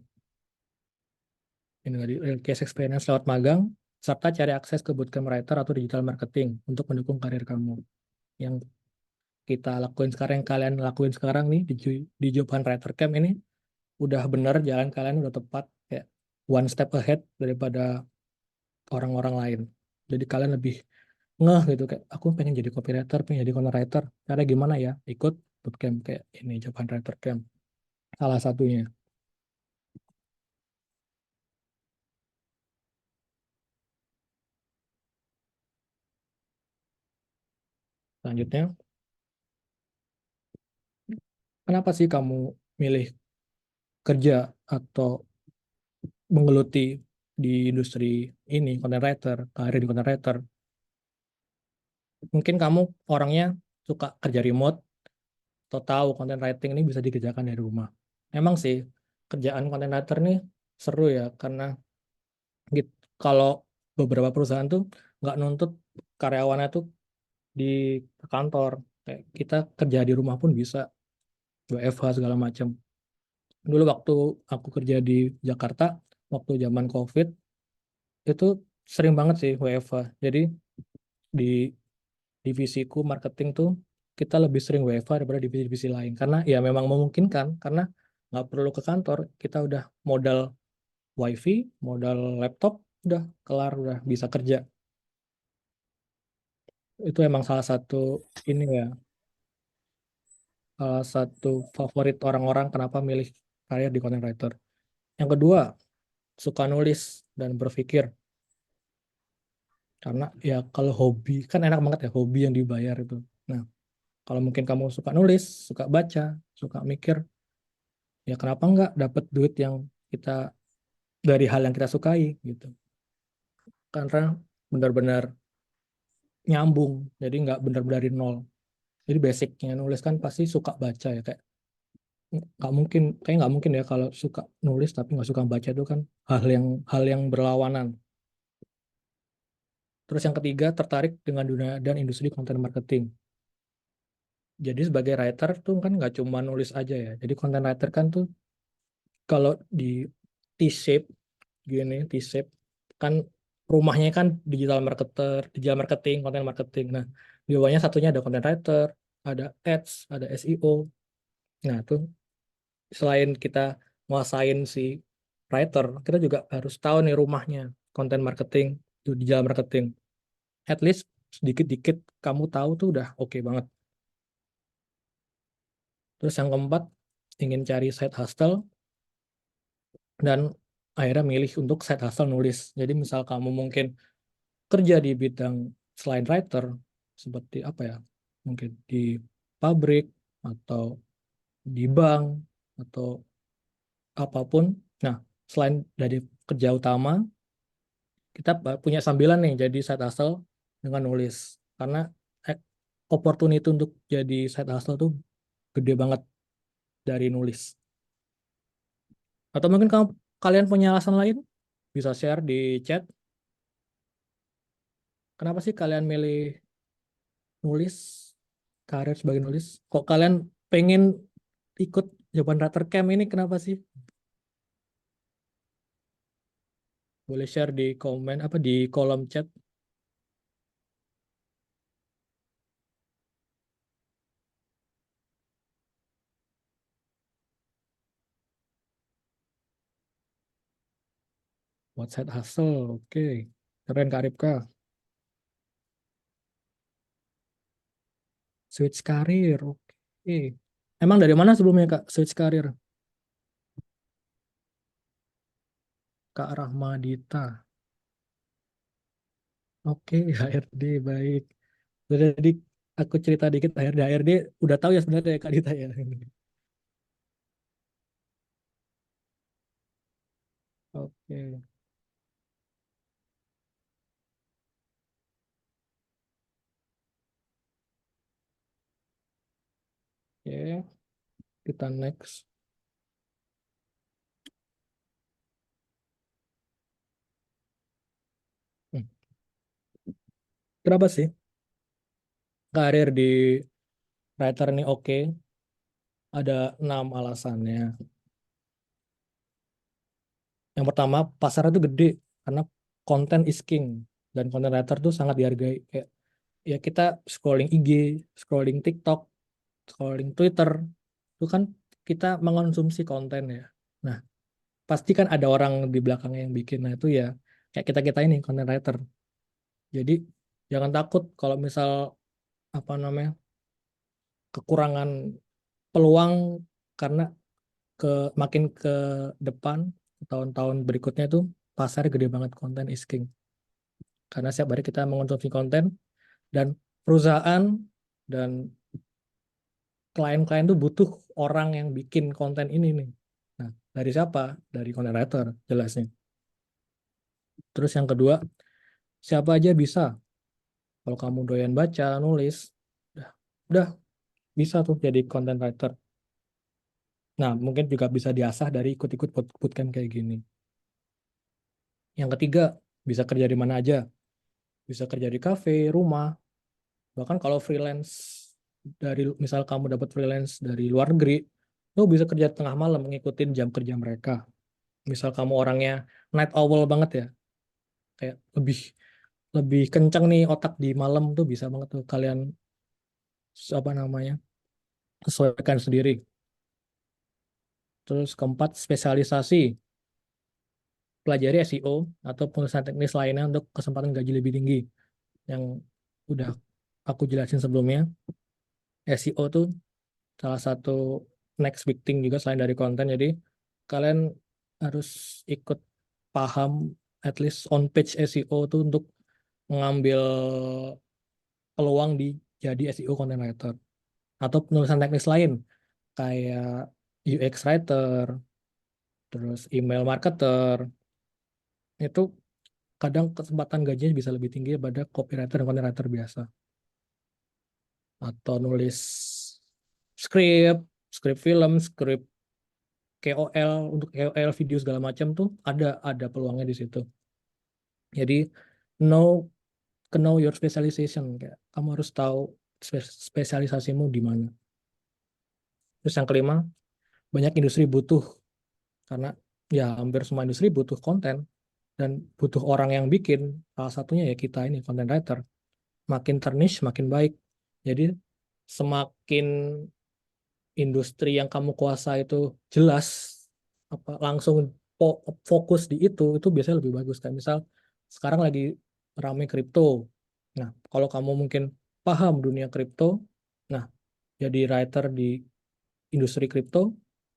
Ini tadi real case experience lewat magang, serta cari akses ke bootcamp writer atau digital marketing untuk mendukung karir kamu. Yang kita lakuin sekarang, yang kalian lakuin sekarang nih di Job Hunt Writer Camp ini, udah bener jalan kalian udah tepat, kayak one step ahead daripada orang-orang lain. Jadi kalian lebih ngeh gitu, kayak aku pengen jadi copywriter, pengen jadi content writer. Cara gimana ya? Ikut bootcamp kayak ini, Job Hunt Writer Camp. Salah satunya. Selanjutnya, kenapa sih kamu milih kerja atau menggeluti di industri ini, content writer, karir di content writer? Mungkin kamu orangnya suka kerja remote, atau tahu content writing ini bisa dikerjakan dari rumah. Emang sih, kerjaan content writer ini seru ya, karena gitu, kalau beberapa perusahaan tuh nggak nuntut karyawannya tuh di kantor. Kayak kita kerja di rumah pun bisa, WFH segala macam. Dulu waktu aku kerja di Jakarta, waktu zaman COVID, itu sering banget sih WFH. Jadi di divisiku marketing tuh kita lebih sering WFH daripada divisi-divisi lain. Karena ya memang memungkinkan, karena nggak perlu ke kantor, kita udah modal wifi, modal laptop, udah kelar, udah bisa kerja. Itu emang salah satu ini ya, salah satu favorit orang-orang kenapa milih karir di content writer. Yang kedua, suka nulis dan berpikir. Karena ya kalau hobi, kan enak banget ya hobi yang dibayar itu. Nah, kalau mungkin kamu suka nulis, suka baca, suka mikir, ya kenapa nggak dapat duit yang kita dari hal yang kita sukai gitu. Karena benar-benar nyambung, jadi nggak benar-benar dari nol. Jadi basicnya nulis kan pasti suka baca ya, kayak nggak mungkin ya kalau suka nulis tapi nggak suka baca, itu kan hal yang berlawanan. Terus yang ketiga, tertarik dengan dunia dan industri content marketing. Jadi sebagai writer tuh kan nggak cuma nulis aja ya. Jadi content writer kan tuh kalau di T-shape gini, T-shape. Kan rumahnya kan digital marketer, digital marketing, content marketing. Nah, di bawahnya satunya ada content writer, ada ads, ada SEO. Nah, tuh selain kita nguasain si writer, kita juga harus tahu nih rumahnya, content marketing, tuh digital marketing. At least sedikit-dikit kamu tahu tuh udah oke banget. Terus yang keempat, ingin cari side hustle dan akhirnya milih untuk side hustle nulis. Jadi misal kamu mungkin kerja di bidang selain writer, seperti apa ya, mungkin di pabrik atau di bank atau apapun. Nah, selain dari kerja utama, kita punya sambilan nih jadi side hustle dengan nulis. Karena eh, opportunity untuk jadi side hustle tuh gede banget dari nulis. Atau mungkin kalian punya alasan lain, bisa share di chat. Kenapa sih kalian milih nulis, karir sebagai nulis? Kok kalian pengen ikut jawaban Writer Camp ini kenapa sih? Boleh share di komen apa di kolom chat. Buat side hustle, oke. Keren Kak Ripka. Switch karir, oke. Emang dari mana sebelumnya Kak switch karir? Kak Rahmadita. Oke, HRD baik. Jadi aku cerita dikit HRD udah tahu ya sebenarnya ya, Kak Dita ya. Oke, oke. Kita next. Hmm, Kenapa sih karir di writer ini oke? Ada 6 alasannya. Yang pertama, pasarnya tuh gede karena konten is king dan content writer tuh sangat dihargai. Kayak ya kita scrolling IG, scrolling TikTok, scrolling Twitter, itu kan kita mengonsumsi konten ya. Nah, pasti kan ada orang di belakangnya yang bikin. Nah, itu ya kayak kita-kita ini content writer. Jadi jangan takut kalau misal apa namanya kekurangan peluang karena ke makin ke depan tahun-tahun berikutnya itu pasar gede banget konten is king. Karena setiap hari kita mengonsumsi konten dan perusahaan dan klien-klien tuh butuh orang yang bikin konten ini nih. Nah, dari siapa? Dari content writer jelasnya. Terus yang kedua, siapa aja bisa. Kalau kamu doyan baca, nulis, udah, udah bisa tuh jadi content writer. Nah, mungkin juga bisa diasah dari ikut-ikut bootcamp kayak gini. Yang ketiga, bisa kerja di mana aja. Bisa kerja di kafe, rumah, bahkan kalau freelance dari misal kamu dapat freelance dari luar negeri, lo bisa kerja tengah malam ngikutin jam kerja mereka. Misal kamu orangnya night owl banget ya, kayak lebih lebih kencang nih otak di malam tuh bisa banget tuh kalian apa namanya sesuaikan sendiri. Terus keempat, spesialisasi, pelajari SEO atau penulisan teknis lainnya untuk kesempatan gaji lebih tinggi yang udah aku jelasin sebelumnya. SEO tuh salah satu next big thing juga selain dari konten. Jadi kalian harus ikut paham at least on page SEO tuh untuk mengambil peluang di jadi SEO content writer atau penulisan teknis lain kayak UX writer, terus email marketer itu kadang kesempatan gajinya bisa lebih tinggi daripada copywriter dan content writer biasa atau nulis skrip, skrip film, skrip KOL untuk KOL video segala macam tuh ada peluangnya di situ. Jadi know know your specialization kayak kamu harus tahu spesialisasimu di mana. Terus yang kelima, banyak industri butuh karena ya hampir semua industri butuh konten. dan butuh orang yang bikin. Salah satunya ya kita ini content writer. Makin terniche makin baik. Jadi semakin industri yang kamu kuasai itu jelas, apa langsung fokus di itu biasanya lebih bagus. Kayak misal sekarang lagi rame kripto. Nah, kalau kamu mungkin paham dunia kripto, nah jadi writer di industri kripto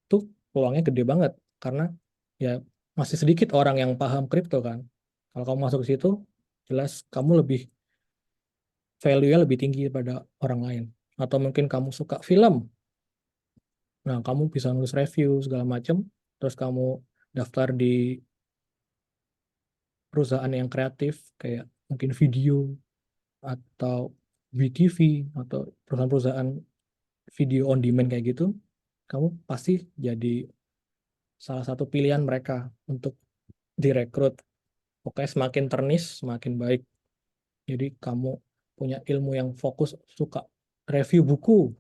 tuh peluangnya gede banget karena ya masih sedikit orang yang paham kripto kan. Kalau kamu masuk ke situ, jelas kamu lebih value-nya lebih tinggi daripada orang lain. Atau mungkin kamu suka film, nah kamu bisa nulis review segala macam, terus kamu daftar di perusahaan yang kreatif kayak mungkin video atau BTV atau perusahaan-perusahaan video on demand kayak gitu, kamu pasti jadi salah satu pilihan mereka untuk direkrut. Pokoknya semakin ternis, semakin baik. Jadi kamu punya ilmu yang fokus, suka review buku,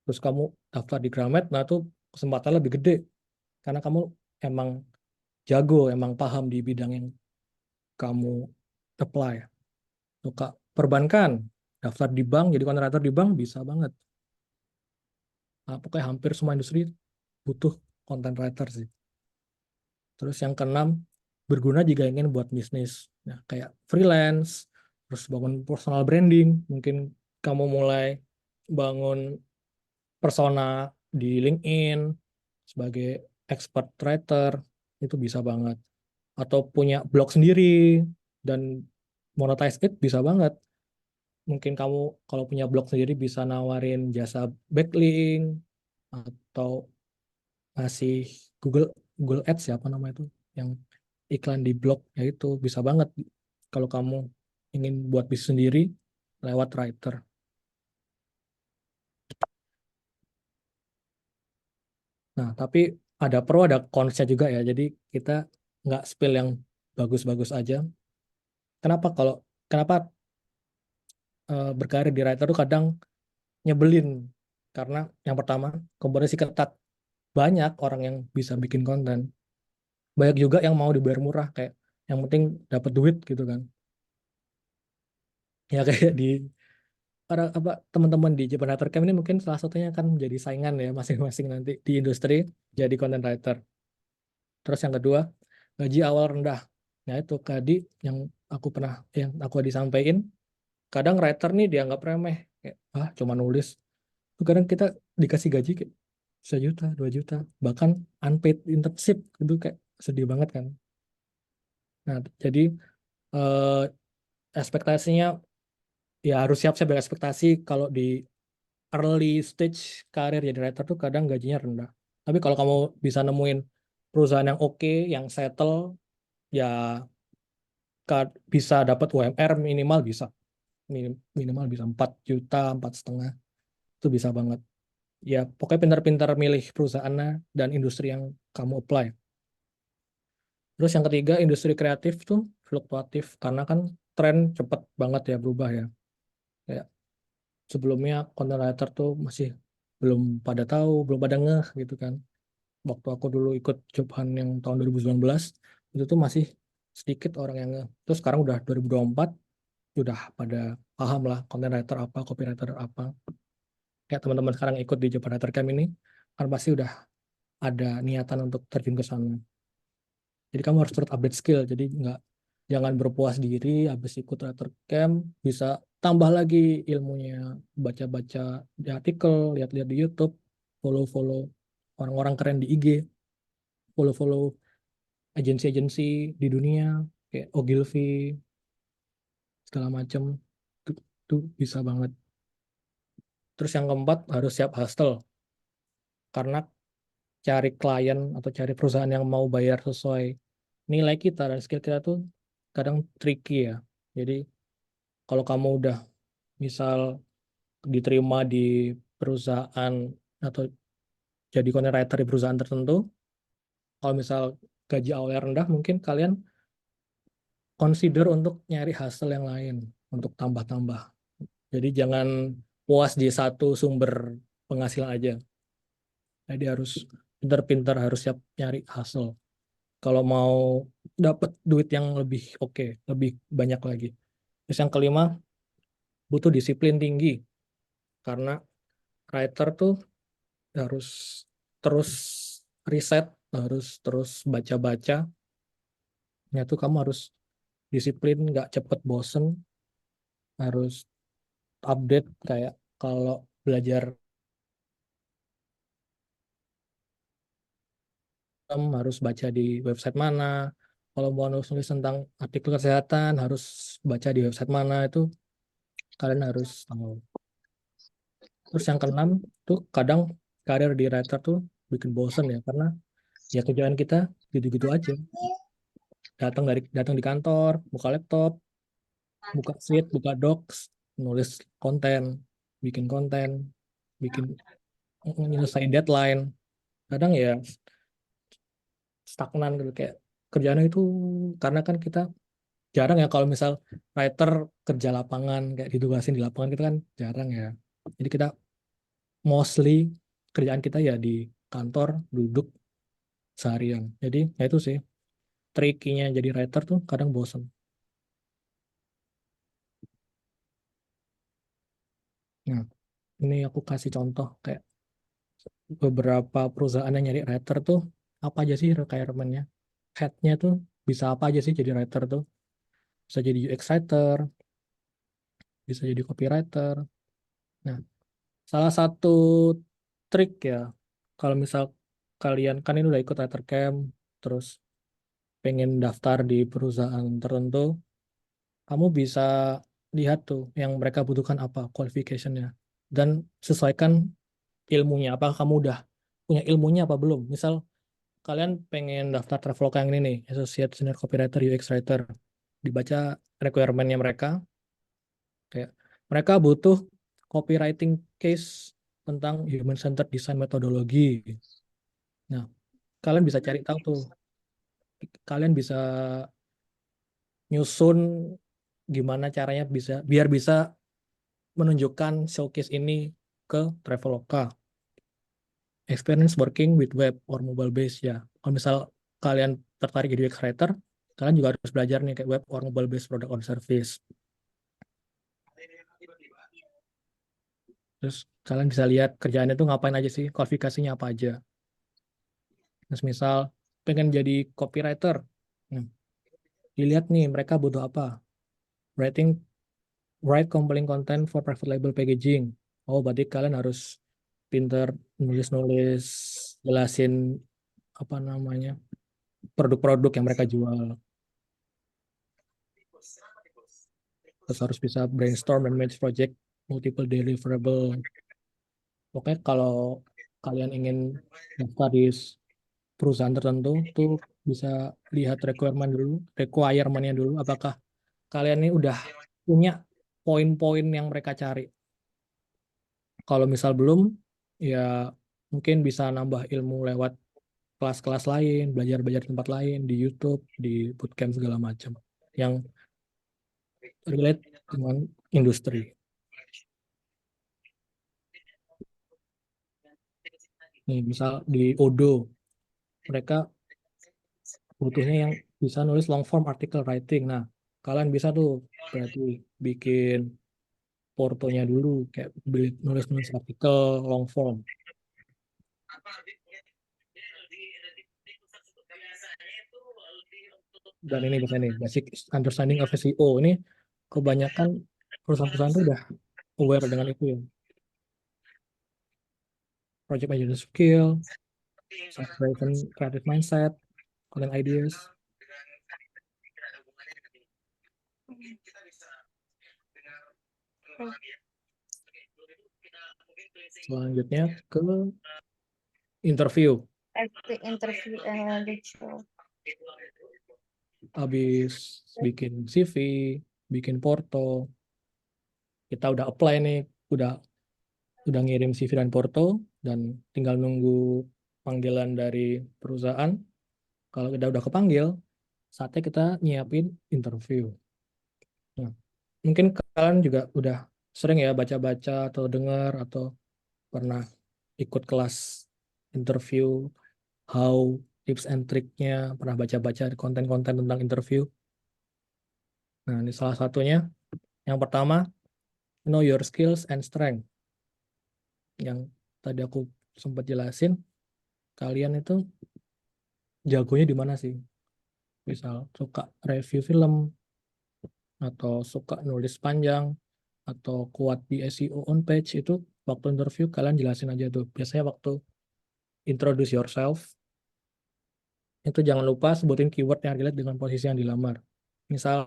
terus kamu daftar di Gramet, nah itu kesempatan lebih gede. Karena kamu emang jago, emang paham di bidang yang kamu apply. Suka perbankan, daftar di bank, jadi kontraktor di bank bisa banget. Nah, pokoknya hampir semua industri butuh content writer sih. Terus yang keenam, berguna jika ingin buat bisnis. Nah, kayak freelance, terus bangun personal branding. Mungkin kamu mulai bangun persona di LinkedIn sebagai expert writer, itu bisa banget. Atau punya blog sendiri dan monetize it bisa banget. Mungkin kamu kalau punya blog sendiri bisa nawarin jasa backlink atau ngasih Google Google Ads ya apa nama itu yang iklan di blog ya itu bisa banget kalau kamu ingin buat bisnis sendiri lewat writer. Nah, tapi ada pro ada consnya juga ya. Jadi kita nggak spill yang bagus-bagus aja. Kenapa kalau kenapa berkarir di writer tuh kadang nyebelin? Karena yang pertama kompetisi ketat, banyak orang yang bisa bikin konten. Banyak juga yang mau dibayar murah kayak yang penting dapat duit gitu kan. Ya kayak di para apa teman-teman di Japan Camp ini mungkin salah satunya kan jadi saingan ya masing-masing nanti di industri jadi content writer. Terus yang kedua, gaji awal rendah. Nah itu tadi yang aku pernah yang aku disampaikan, kadang writer nih dianggap remeh. Kayak, ah cuma nulis. Tuh kadang kita dikasih gaji kayak 1 juta, 2 juta, bahkan unpaid internship itu kayak sedih banget kan. Nah jadi eh, ekspektasinya ya harus siap-siap dengan ekspektasi kalau di early stage karir jadi writer tuh kadang gajinya rendah. Tapi kalau kamu bisa nemuin perusahaan yang oke, yang settle, ya bisa dapat UMR minimal bisa. Minimal bisa 4 juta, 4,5. Itu bisa banget. Ya pokoknya pintar-pintar milih perusahaannya dan industri yang kamu apply. Terus yang ketiga, industri kreatif tuh fluktuatif. Karena kan tren cepet banget ya berubah ya. Kayak sebelumnya content writer tuh masih belum pada tahu, belum pada ngeh gitu kan. Waktu aku dulu ikut job hunt yang tahun 2019 itu tuh masih sedikit orang yang nge. Terus sekarang udah 2024 udah pada paham lah content writer apa, copywriter apa. Kayak teman-teman sekarang ikut di job writer camp ini kan pasti udah ada niatan untuk terjun ke sana. Jadi kamu harus terus update skill. Jadi nggak jangan berpuas diri habis ikut writer camp bisa tambah lagi ilmunya, baca-baca di artikel, lihat-lihat di YouTube, follow-follow orang-orang keren di IG, follow-follow agensi-agensi di dunia kayak Ogilvy segala macam itu bisa banget. Terus yang keempat harus siap hustle karena cari klien atau cari perusahaan yang mau bayar sesuai nilai kita dan skill kita tuh kadang tricky ya. Jadi kalau kamu udah misal diterima di perusahaan atau jadi content writer di perusahaan tertentu, kalau misal gaji awalnya rendah mungkin kalian consider untuk nyari hasil yang lain untuk tambah-tambah. Jadi jangan puas di satu sumber penghasilan aja. Jadi harus pintar-pintar, harus siap nyari hasil. Kalau mau dapat duit yang lebih oke, lebih banyak lagi. Terus yang kelima, butuh disiplin tinggi karena writer tuh harus terus riset, harus terus baca-baca. Ya tuh kamu harus disiplin, nggak cepet bosen, harus update kayak kalau belajar harus baca di website mana, kalau mau nulis tentang artikel kesehatan harus baca di website mana, itu kalian harus tahu. Terus yang keenam tuh kadang karir di writer tuh bikin bosen ya, karena ya kerjaan kita gitu-gitu aja. Datang di kantor, buka laptop, buka sheet, buka docs, nulis konten, konten, bikin nyelesain deadline. Kadang ya stagnan gitu, kayak kerjaan itu, karena kan kita jarang ya kalau misal writer kerja lapangan kayak ditugasin di lapangan, kita kan jarang ya. Jadi kita mostly kerjaan kita ya di kantor, duduk seharian. Jadi ya itu sih trikinya jadi writer tuh, kadang bosen. Nah, ini aku kasih contoh kayak beberapa perusahaan yang nyari writer tuh apa aja sih requirement-nya. Head-nya tuh bisa apa aja sih jadi writer tuh. Bisa jadi UX writer, bisa jadi copywriter. Nah, salah satu trik ya, kalau misal kalian kan ini udah ikut writer camp, terus pengen daftar di perusahaan tertentu, kamu bisa lihat tuh yang mereka butuhkan apa, qualification-nya. Dan sesuaikan ilmunya. Apakah kamu udah punya ilmunya apa belum? Misal kalian pengen daftar Traveloka yang ini nih, Associate Senior Copywriter UX Writer. Dibaca requirement-nya mereka, kayak mereka butuh copywriting case tentang human centered design methodology. Nah, kalian bisa cari tahu tuh, kalian bisa nyusun gimana caranya bisa biar bisa menunjukkan showcase ini ke Traveloka. Experience working with web or mobile base ya. Kalau misal kalian tertarik jadi UX writer, kalian juga harus belajar nih kayak web or mobile based product or service. Terus kalian bisa lihat kerjaannya tuh ngapain aja sih, kualifikasinya apa aja. Terus misal pengen jadi copywriter, nah, dilihat nih mereka butuh apa. Writing, write compelling content for private label packaging. Oh, berarti kalian harus pinter nulis-nulis, jelasin apa namanya, produk-produk yang mereka jual. Terus harus bisa brainstorm and manage project multiple deliverable. Pokoknya kalau kalian ingin daftar di perusahaan tertentu tuh bisa lihat requirementnya dulu, apakah kalian ini udah punya poin-poin yang mereka cari. Kalau misal belum, ya mungkin bisa nambah ilmu lewat kelas-kelas lain, belajar-belajar tempat lain di YouTube, di bootcamp segala macam yang relate dengan industri. Nih, misal di Odo, mereka butuhnya yang bisa nulis long form article writing. Nah, kalian bisa tuh berarti bikin portonya dulu, kayak nulis-nulis artikel long form. Dan ini biasanya nih, basic understanding of SEO. Ini kebanyakan perusahaan-perusahaan tuh udah aware dengan itu ya. Project management skill, self-driven creative mindset, content ideas. Selanjutnya ke interview. Interview lucu. Habis bikin CV, bikin porto, kita udah apply nih, udah ngirim CV dan porto, dan tinggal nunggu panggilan dari perusahaan. Kalau kita udah kepanggil, saatnya kita nyiapin interview. Nah, mungkin kalian juga udah sering ya baca-baca atau dengar atau pernah ikut kelas interview how tips and triknya, pernah baca-baca konten-konten tentang interview. Nah, ini salah satunya. Yang pertama, know your skills and strength. Yang tadi aku sempat jelasin, kalian itu jagonya di mana sih? Misal suka review film, atau suka nulis panjang, atau kuat di SEO on page, itu waktu interview kalian jelasin aja tuh. Biasanya waktu introduce yourself, itu jangan lupa sebutin keyword yang relate dengan posisi yang dilamar. Misal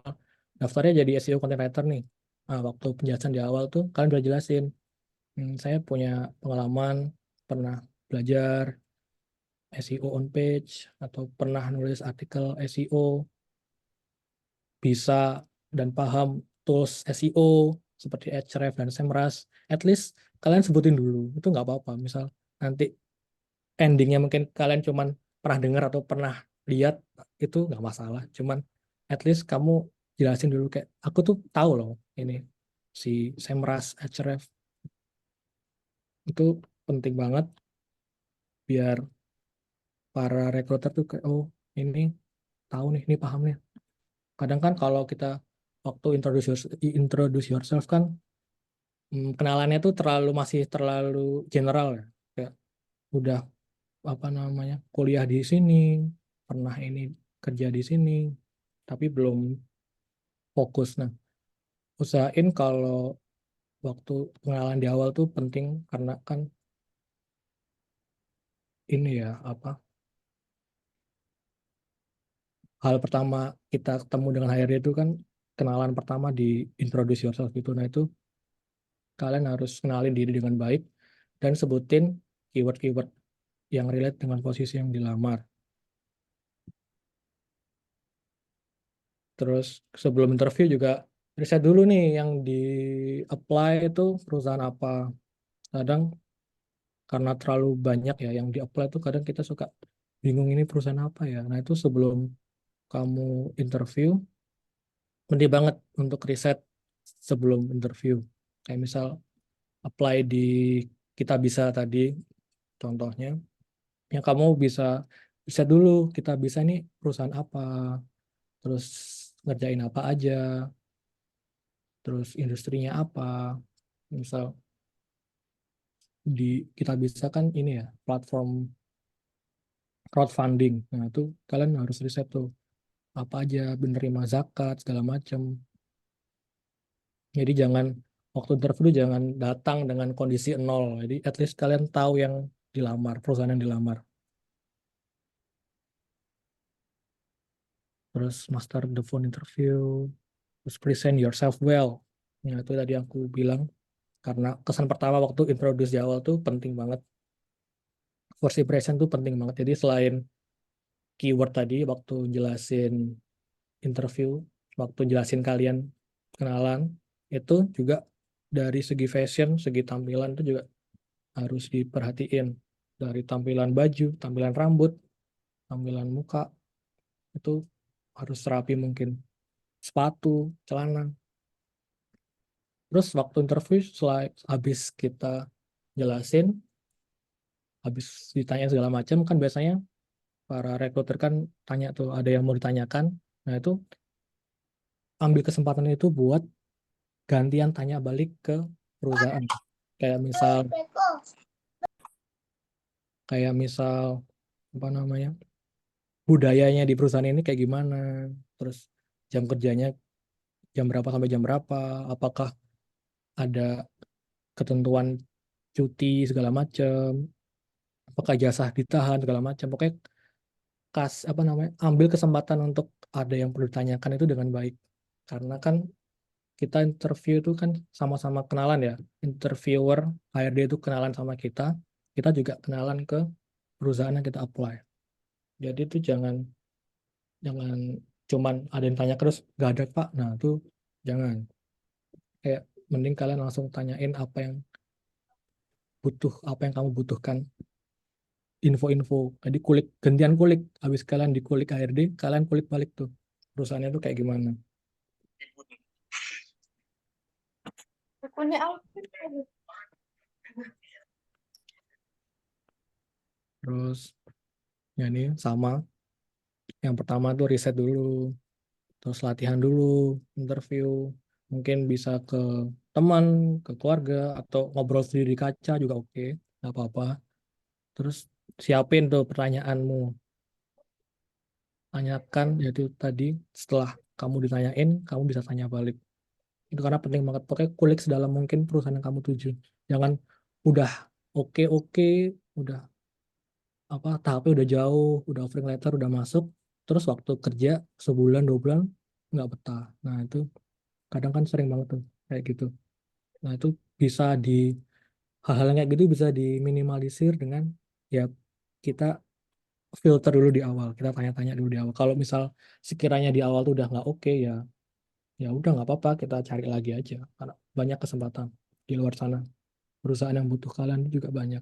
daftarnya jadi SEO content writer nih. Nah, waktu penjelasan di awal tuh kalian udah jelasin, saya punya pengalaman, pernah belajar SEO on page, atau pernah nulis artikel SEO, bisa dan paham tools SEO seperti Ahrefs dan Semrush. At least kalian sebutin dulu, itu nggak apa-apa. Misal nanti endingnya mungkin kalian cuman pernah dengar atau pernah lihat, itu nggak masalah. Cuman at least kamu jelasin dulu, kayak aku tuh tahu loh ini si Semrush, Ahrefs, itu penting banget biar para rekruter tuh kayak, oh ini tahu nih, ini paham nih. Kadang kan kalau kita waktu introduce yourself kan, kenalannya tuh masih terlalu general ya. Kayak udah apa namanya, kuliah di sini, pernah ini, kerja di sini, tapi belum fokus. Nah, usahain kalau waktu pengenalan di awal tuh penting, karena kan ini ya apa, hal pertama kita ketemu dengan HRD itu kan kenalan pertama di introduce yourself itu. Nah, itu kalian harus kenalin diri dengan baik dan sebutin keyword-keyword yang relate dengan posisi yang dilamar. Terus sebelum interview juga riset dulu nih yang di apply itu perusahaan apa. Kadang karena terlalu banyak ya yang di apply itu, kadang kita suka bingung ini perusahaan apa ya. Nah, itu sebelum kamu interview, penting banget untuk riset sebelum interview. Kayak misal apply di Kita Bisa tadi contohnya, yang kamu bisa riset dulu Kita Bisa ini perusahaan apa, terus ngerjain apa aja, terus industrinya apa. Misal di Kita Bisa kan ini ya, platform crowdfunding. Nah, itu kalian harus riset tuh apa aja, menerima zakat segala macam. Jadi jangan waktu interview jangan datang dengan kondisi nol. Jadi at least kalian tahu yang dilamar, perusahaan yang dilamar. Terus master the phone interview, terus present yourself well. Nah, itu tadi aku bilang, karena kesan pertama waktu introduce di awal tuh penting banget. First impression tuh penting banget. Jadi selain keyword tadi waktu jelasin interview, waktu jelasin kalian kenalan, itu juga dari segi fashion, segi tampilan itu juga harus diperhatiin. Dari tampilan baju, tampilan rambut, tampilan muka, itu harus rapi mungkin. Sepatu, celana. Terus waktu interview, habis kita jelasin, habis ditanya segala macam, kan biasanya para rekruter kan tanya tuh, ada yang mau ditanyakan. Nah, itu ambil kesempatan itu buat gantian tanya balik ke perusahaan. Kayak misal, kayak misal apa namanya, budayanya di perusahaan ini kayak gimana, terus jam kerjanya jam berapa sampai jam berapa, apakah ada ketentuan cuti segala macam, apakah jasa ditahan segala macam. Pokoknya apa namanya, ambil kesempatan untuk ada yang perlu ditanyakan itu dengan baik. Karena kan kita interview itu kan sama-sama kenalan ya. Interviewer HRD itu kenalan sama kita juga kenalan ke perusahaan yang kita apply. Jadi itu jangan jangan cuman ada yang tanya terus gak ada Pak. Nah, itu jangan. Kayak mending kalian langsung tanyain apa yang kamu butuhkan, info-info. Jadi gantian kulik. Habis kalian dikulik HRD, kalian kulik balik tuh perusahaannya tuh kayak gimana. Pokoknya aku Terus Ya ini sama. Yang pertama tuh riset dulu, terus latihan dulu, interview. Mungkin bisa ke teman, ke keluarga, atau ngobrol sendiri di kaca juga oke, nggak apa-apa. Terus siapin tuh pertanyaanmu. Tanyakan, yaitu tadi setelah kamu ditanyain, kamu bisa tanya balik. Itu karena penting banget. Pokoknya kulik sedalam mungkin perusahaan yang kamu tuju. Jangan udah oke-oke, udah apa tahapnya udah jauh, udah offering letter, udah masuk, terus waktu kerja sebulan 2 bulan nggak betah. Nah itu kadang kan sering banget tuh kayak gitu. Nah itu bisa di hal-hal yang kayak gitu bisa diminimalisir dengan ya kita filter dulu di awal, kita tanya-tanya dulu di awal. Kalau misal sekiranya di awal tuh udah nggak oke ya, ya udah nggak apa-apa, kita cari lagi aja. Karena banyak kesempatan di luar sana. Perusahaan yang butuh kalian juga banyak.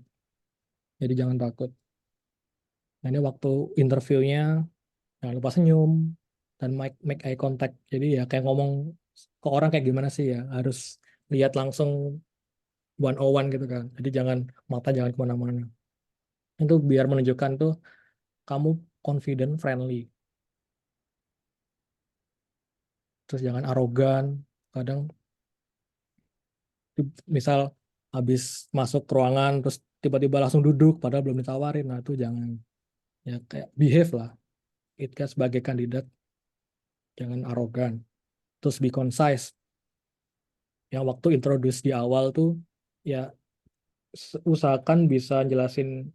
Jadi jangan takut. Nah, ini waktu interviewnya jangan lupa senyum dan make eye contact. Jadi ya kayak ngomong ke orang kayak gimana sih ya, harus lihat langsung 101 gitu kan. Jadi jangan mata jangan kemana-mana. Itu biar menunjukkan tuh kamu confident, friendly. Terus jangan arogan. Kadang misal habis masuk ke ruangan terus tiba-tiba langsung duduk padahal belum ditawarin. Nah itu jangan, ya kayak behave lah. Kita sebagai kandidat jangan arogan. Terus be concise. Yang waktu introduce di awal tuh ya usahakan bisa jelasin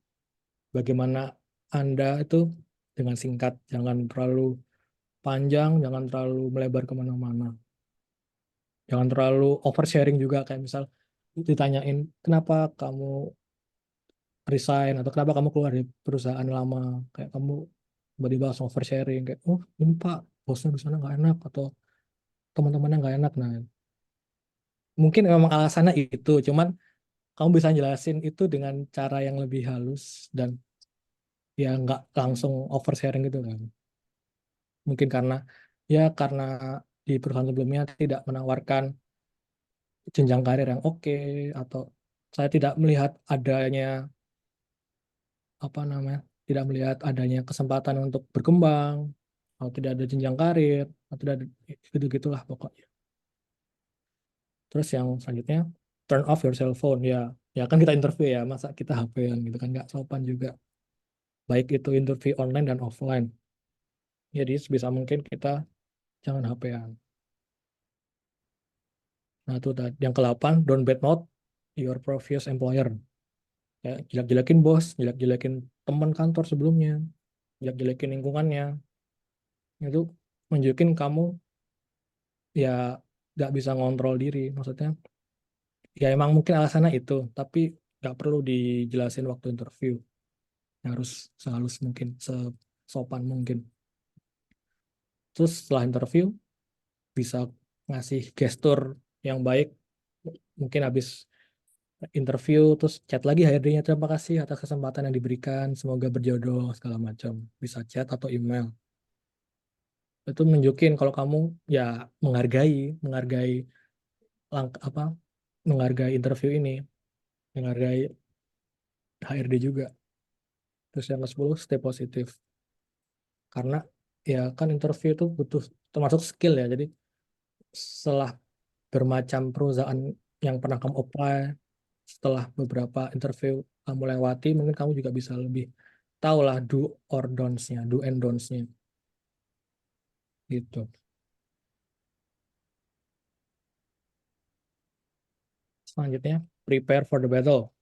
bagaimana Anda itu dengan singkat. Jangan terlalu panjang, jangan terlalu melebar kemana-mana. Jangan terlalu oversharing juga, kayak misal ditanyain kenapa kamu resign atau kenapa kamu keluar dari perusahaan lama. Kayak kamu tiba-tiba langsung oversharing. Kayak, oh ini Pak, bosnya di sana nggak enak atau teman-temannya nggak enak. Nah, mungkin memang alasannya itu. Cuman kamu bisa jelasin itu dengan cara yang lebih halus dan ya nggak langsung oversharing gitu kan. Mungkin karena di perusahaan sebelumnya tidak menawarkan jenjang karir yang oke, atau saya tidak melihat adanya apa namanya, tidak melihat adanya kesempatan untuk berkembang, atau tidak ada jenjang karir, atau tidak ada, gitu-gitulah pokoknya. Terus yang selanjutnya, turn off your cell phone. Ya ya kan kita interview ya, masa kita HP-an gitu kan, nggak sopan juga, baik itu interview online dan offline. Jadi sebisa mungkin kita jangan HP-an. Nah, itu tadi. Yang ke-8, don't badmouth your previous employer. Ya, jelek-jelekin bos, jelek-jelekin teman kantor sebelumnya, jelek-jelekin lingkungannya. Itu menunjukin kamu ya nggak bisa ngontrol diri. Maksudnya, ya emang mungkin alasannya itu, tapi nggak perlu dijelasin waktu interview. Harus sehalus mungkin, sesopan mungkin. Terus setelah interview, bisa ngasih gestur yang baik. Mungkin habis interview terus chat lagi HRD-nya, terima kasih atas kesempatan yang diberikan, semoga berjodoh segala macam, bisa chat atau email. Itu nunjukin kalau kamu ya menghargai menghargai apa, menghargai interview ini, menghargai HRD juga. Terus yang ke-10, stay positif, karena ya kan interview itu butuh termasuk skill ya. Jadi setelah bermacam perusahaan yang pernah kamu apply, setelah beberapa interview kamu lewati, mungkin kamu juga bisa lebih tahu lah do or don'ts-nya, do and don'ts-nya gitu. Selanjutnya, prepare for the battle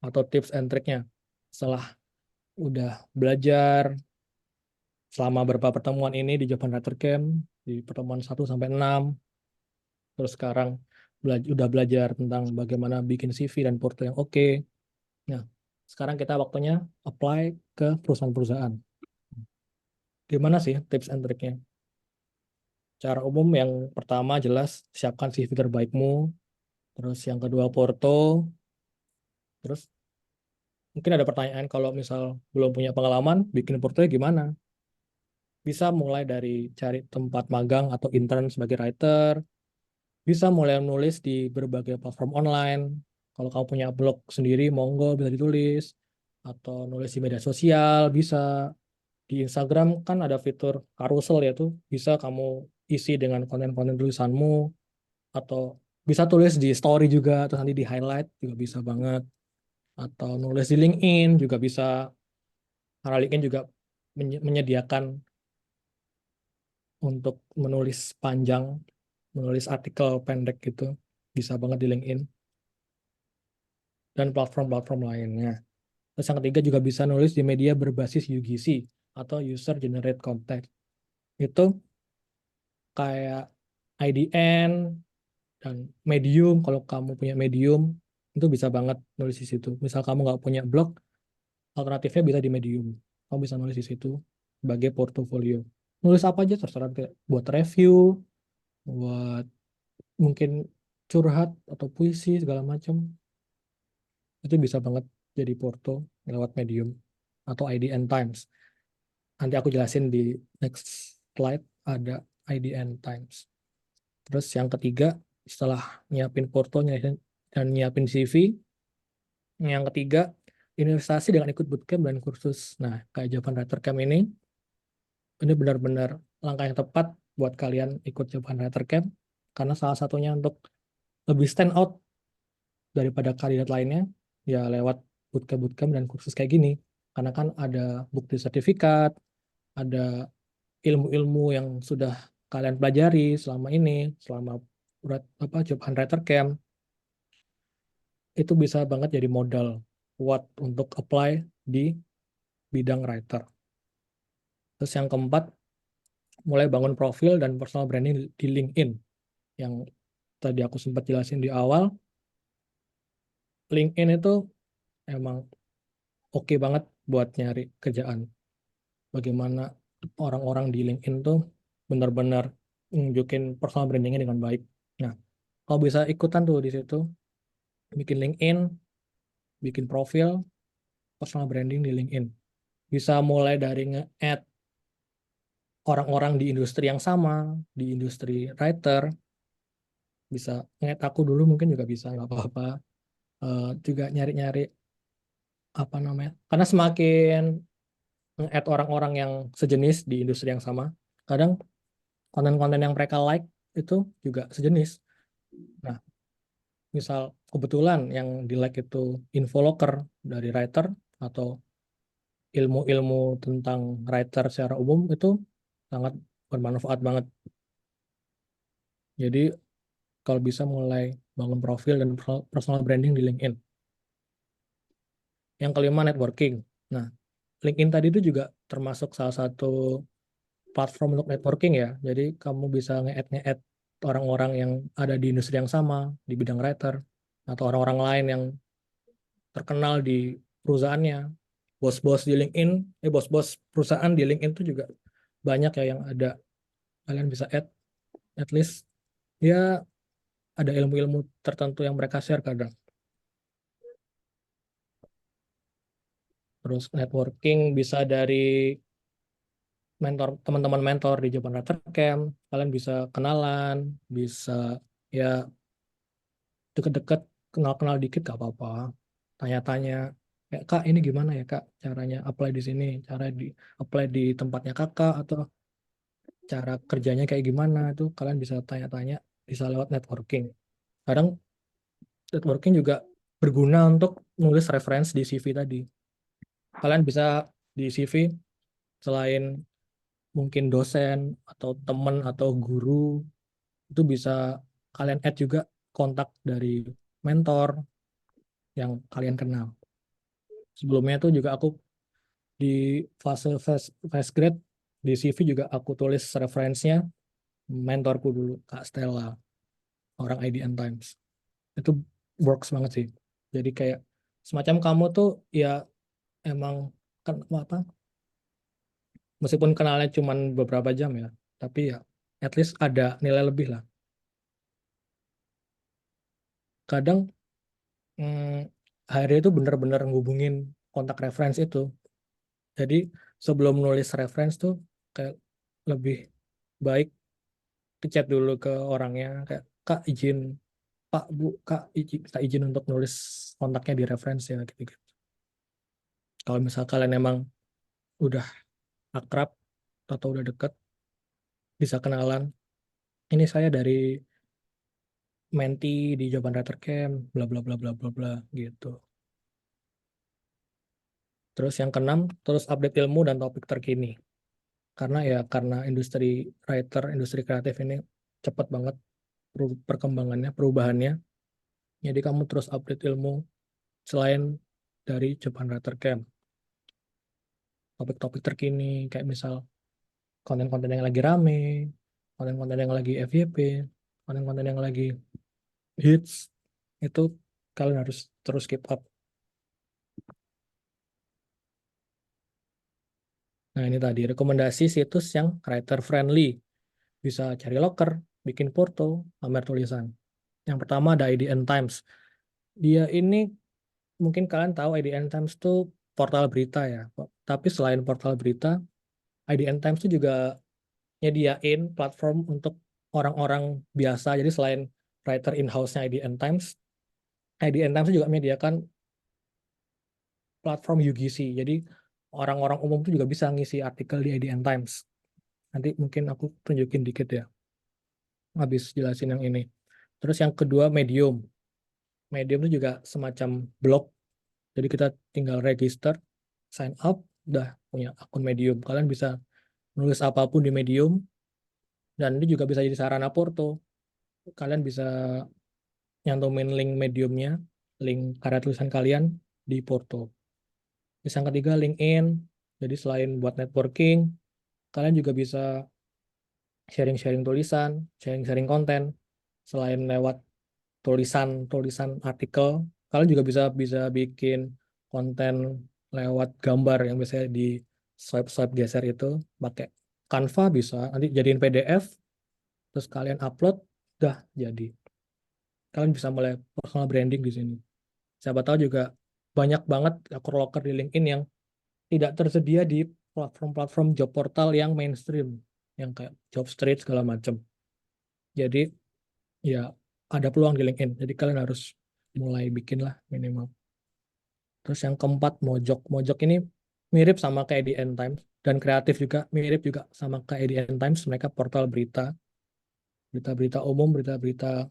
atau tips and triknya. Setelah udah belajar selama beberapa pertemuan ini di Japan Writer Camp, di pertemuan 1 sampai 6, terus sekarang udah belajar tentang bagaimana bikin CV dan porto yang oke. Nah, sekarang kita waktunya apply ke perusahaan-perusahaan. Gimana sih tips and triknya? Cara umum yang pertama jelas siapkan CV terbaikmu, terus yang kedua porto, terus mungkin ada pertanyaan kalau misal belum punya pengalaman bikin portonya gimana? Bisa mulai dari cari tempat magang atau intern sebagai writer, bisa mulai menulis di berbagai platform online. Kalau kamu punya blog sendiri, monggo bisa ditulis. atau nulis di media sosial bisa. Di Instagram kan ada fitur carousel ya tuh, bisa kamu isi dengan konten-konten tulisanmu, atau bisa tulis di story juga, terus nanti di highlight juga bisa banget. Atau nulis di LinkedIn juga bisa, karena LinkedIn juga menyediakan untuk menulis panjang, menulis artikel pendek gitu, bisa banget di LinkedIn dan platform-platform lainnya. Terus yang ketiga juga bisa nulis di media berbasis UGC atau User Generate Content. Itu kayak IDN dan Medium. Kalau kamu punya Medium, itu bisa banget nulis di situ. Misal kamu nggak punya blog, alternatifnya bisa di Medium. Kamu bisa nulis di situ sebagai portofolio. Nulis apa aja terserah, kayak buat review, buat mungkin curhat atau puisi segala macam. Itu bisa banget jadi porto lewat Medium atau IDN Times. Nanti aku jelasin di next slide, ada IDN Times. Terus yang ketiga, setelah nyiapin porto dan nyiapin CV, yang ketiga, investasi dengan ikut bootcamp dan kursus. Nah, kayak Japan Writer Camp ini benar-benar langkah yang tepat buat kalian ikut Japan Writer Camp, karena salah satunya untuk lebih stand out daripada kandidat lainnya, ya lewat bootcamp dan kursus kayak gini. Karena kan ada bukti sertifikat, ada ilmu-ilmu yang sudah kalian pelajari selama ini, selama Japan Writer Camp, itu bisa banget jadi modal kuat untuk apply di bidang writer. Terus yang keempat, mulai bangun profil dan personal branding di LinkedIn. Yang tadi aku sempat jelasin di awal, LinkedIn itu emang oke banget buat nyari kerjaan. Bagaimana orang-orang di LinkedIn tuh benar-benar nunjukin personal brandingnya dengan baik. Nah, kalau bisa ikutan tuh di situ, bikin LinkedIn, bikin profil, personal branding di LinkedIn. Bisa mulai dari nge-add orang-orang di industri yang sama, di industri writer, bisa nge-add aku dulu mungkin juga bisa, nggak apa-apa. Juga nyari-nyari apa namanya, karena semakin nge-add orang-orang yang sejenis di industri yang sama, kadang konten-konten yang mereka like itu juga sejenis. Nah, misal kebetulan yang di like itu infoloker dari writer atau ilmu-ilmu tentang writer secara umum, itu sangat bermanfaat banget. Jadi kalau bisa mulai bangun profil dan personal branding di LinkedIn. Yang kelima, networking. Nah, LinkedIn tadi itu juga termasuk salah satu platform untuk networking ya. Jadi kamu bisa nge-add orang-orang yang ada di industri yang sama, di bidang writer, atau orang-orang lain yang terkenal di perusahaannya. Bos-bos di LinkedIn, bos-bos perusahaan di LinkedIn itu juga banyak ya yang ada. Kalian bisa add, at least ya ada ilmu-ilmu tertentu yang mereka share kadang. Terus networking bisa dari mentor, teman-teman mentor di Japan Writer Camp. Kalian bisa kenalan, bisa ya deket-deket, kenal-kenal dikit gak apa-apa. Tanya-tanya, kayak kak ini gimana ya kak caranya apply di sini, cara di apply di tempatnya kakak, atau cara kerjanya kayak gimana, itu kalian bisa tanya-tanya, bisa lewat networking. Kadang networking juga berguna untuk nulis reference di CV tadi. Kalian bisa di CV, selain mungkin dosen atau teman atau guru, itu bisa kalian add juga kontak dari mentor yang kalian kenal. Sebelumnya tuh juga aku di fase fast grade di CV juga aku tulis referensinya mentorku dulu, Kak Stella, orang IDN Times. Itu works banget sih. Jadi kayak semacam kamu tuh ya emang kan apa, meskipun kenalnya cuma beberapa jam ya, tapi ya at least ada nilai lebih lah. Kadang HRD itu bener-bener ngubungin kontak reference itu. Jadi sebelum nulis reference tuh kayak lebih baik chat dulu ke orangnya, kayak Kak izin, Pak Bu Kak izin, minta izin untuk nulis kontaknya di reference ya gitu, gitu. Kalau misal kalian emang udah akrab atau udah deket, bisa kenalan. Ini saya dari Menti di Jawaban Writer Camp, bla bla bla bla bla bla gitu. Terus yang keenam, terus update ilmu dan topik terkini. Karena industri writer, industri kreatif ini cepat banget perkembangannya, perubahannya. Jadi kamu terus update ilmu selain dari Jawaban Writer Camp. Topik-topik terkini, kayak misal konten-konten yang lagi rame, konten-konten yang lagi FYP, konten-konten yang lagi hits, itu kalian harus terus keep up. Nah, ini tadi rekomendasi situs yang writer friendly. Bisa cari loker, bikin porto, pamer tulisan. Yang pertama ada IDN Times. Dia ini mungkin kalian tahu IDN Times itu portal berita ya. Tapi selain portal berita, IDN Times itu juga nyediain platform untuk orang-orang biasa. Jadi selain writer in-house-nya IDN Times, IDN Times juga menyediakan platform UGC. Jadi orang-orang umum itu juga bisa ngisi artikel di IDN Times. Nanti mungkin aku tunjukin dikit ya, habis jelasin yang ini. Terus yang kedua Medium. Medium itu juga semacam blog. Jadi kita tinggal register, sign up, udah punya akun Medium. Kalian bisa nulis apapun di Medium, dan itu juga bisa jadi sarana porto. Kalian bisa nyantumin link Mediumnya, link karya tulisan kalian di porto. Terus yang ketiga LinkedIn. Jadi selain buat networking, kalian juga bisa sharing-sharing tulisan, sharing-sharing konten. Selain lewat tulisan-tulisan artikel, kalian juga bisa bisa bikin konten lewat gambar yang biasanya di swipe-swipe geser itu pakai Canva, bisa nanti jadiin PDF, terus kalian upload, udah jadi. Kalian bisa mulai personal branding di sini. Siapa tahu juga banyak banget loker-loker di LinkedIn yang tidak tersedia di platform-platform job portal yang mainstream, yang kayak Jobstreet segala macam. Jadi ya ada peluang di LinkedIn. Jadi kalian harus mulai bikin lah minimal. Terus yang keempat Mojok. Mojok ini mirip sama kayak di End Times dan kreatif juga, mirip juga sama kayak di End Times. Mereka portal berita, berita-berita umum, berita-berita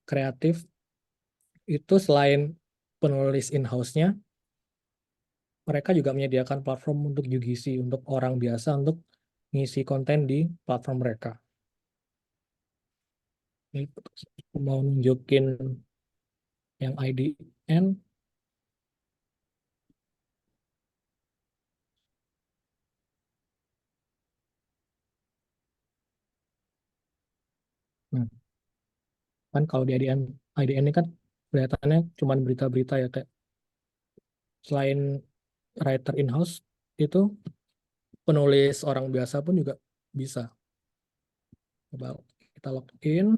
kreatif. Itu selain penulis in-house-nya, mereka juga menyediakan platform untuk UGC, untuk orang biasa untuk ngisi konten di platform mereka. Ini mau nunjukin yang IDN. Nah, kan kalau di IDN ini kan kelihatannya cuma berita-berita ya, kayak selain writer in-house, itu penulis orang biasa pun juga bisa. Coba kita login.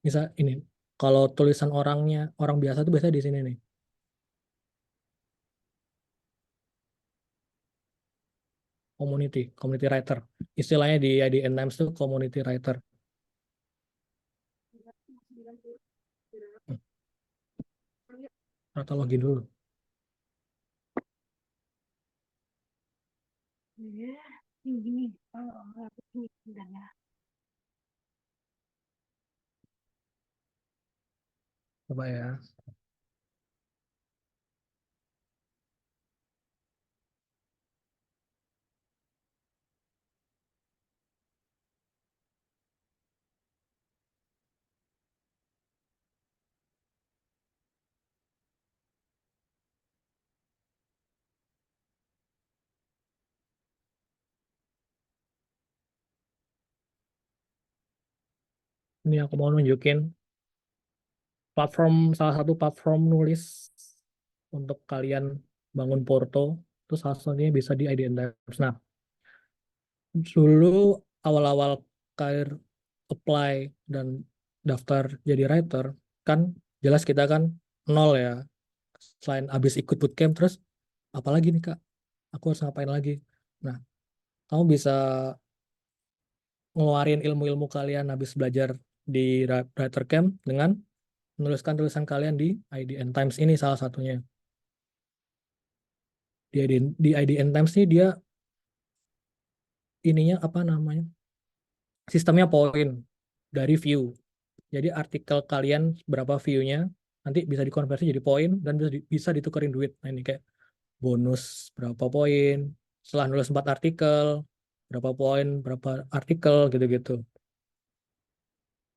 Bisa ini. Kalau tulisan orang biasa itu biasanya di sini nih. Community writer. Istilahnya di IDN Times itu community writer. Hmm, Atau login dulu. Ini. Oh, ini udah ya. Coba ya. Ini aku mau nunjukin salah satu platform nulis untuk kalian bangun porto. Itu salah satunya bisa di IDN Times. Nah, dulu awal-awal karir apply dan daftar jadi writer, kan jelas kita kan nol ya. Selain abis ikut bootcamp, terus apalagi nih Kak? Aku harus ngapain lagi? Nah, kamu bisa ngeluarin ilmu-ilmu kalian habis belajar di Writer Camp dengan menuliskan tulisan kalian di IDN Times ini salah satunya. Di IDN Times ini dia ininya apa namanya? Sistemnya poin dari view. Jadi artikel kalian berapa view-nya nanti bisa dikonversi jadi poin dan bisa ditukerin duit. Nah ini kayak bonus berapa poin setelah nulis 4 artikel, berapa poin, berapa artikel gitu-gitu.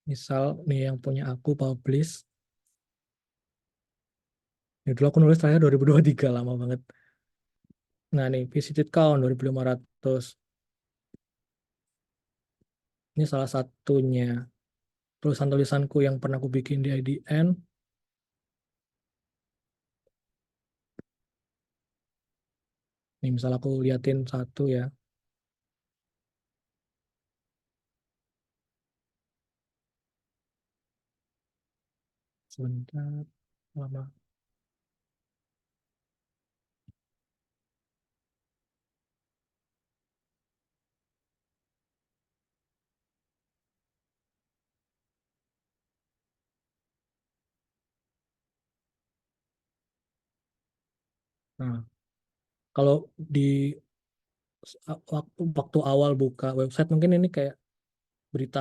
Misal nih yang punya aku publish. Ya, dulu aku nulis terakhir 2023 lama banget. Nah nih visited count 2.500. Ini salah satunya. Tulisan-tulisanku yang pernah aku bikin di IDN. Nih misal aku liatin satu ya. Sebentar. Lama. Nah, kalau di waktu awal buka website mungkin ini kayak berita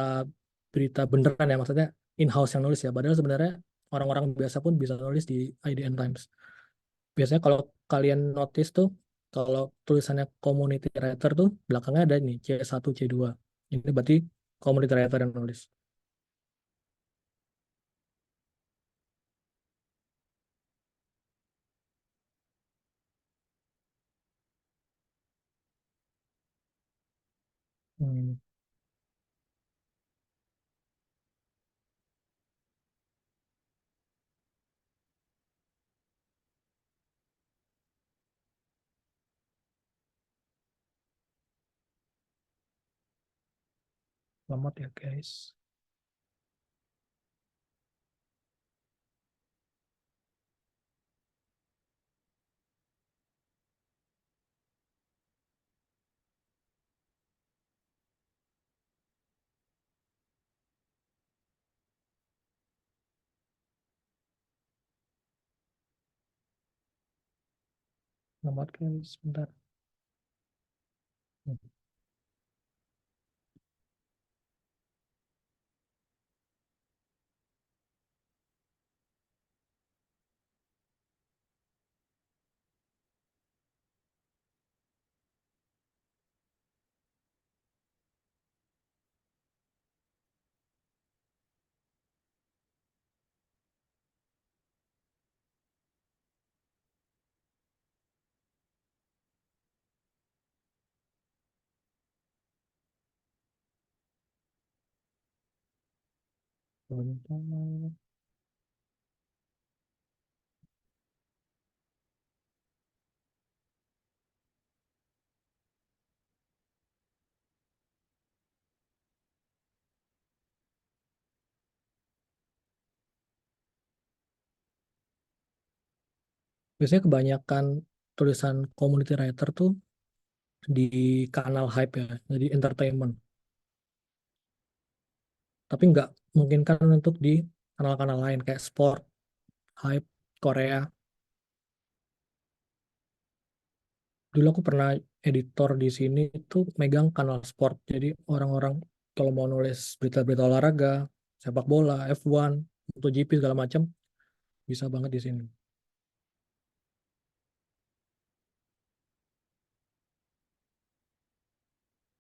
berita beneran ya maksudnya in-house yang nulis ya. Padahal sebenarnya orang-orang biasa pun bisa nulis di IDN Times. Biasanya kalau kalian notice tuh kalau tulisannya community writer tuh belakangnya ada nih C1 C2. Ini berarti community writer yang nulis. Hmm, selamat ya guys. Selamat guys, bentar. Hmm. Bentar. Biasanya kebanyakan tulisan community writer tuh di kanal hype ya, jadi entertainment. Tapi nggak mungkin kan untuk di kanal-kanal lain kayak sport, hype, Korea. Dulu aku pernah editor di sini tuh megang kanal sport. Jadi orang-orang kalau mau nulis berita-berita olahraga, sepak bola, F1, MotoGP segala macam bisa banget di sini.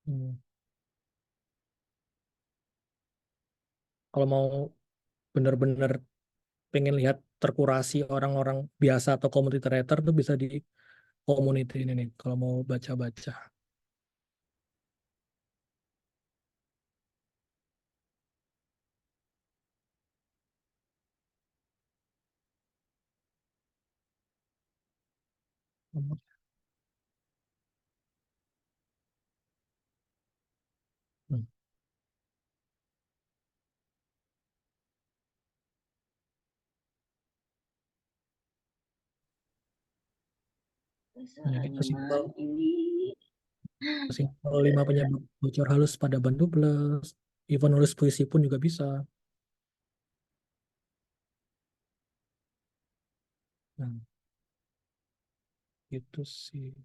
Hmm. Kalau mau bener-bener pengen lihat terkurasi orang-orang biasa atau community writer tuh bisa di community ini nih kalau mau baca-baca. Hmm. Ya, gitu simpel. Seniman ini Simpel 5 penyebab bocor halus pada ban doubles. Even nulis puisi pun juga bisa. Nah, itu sih.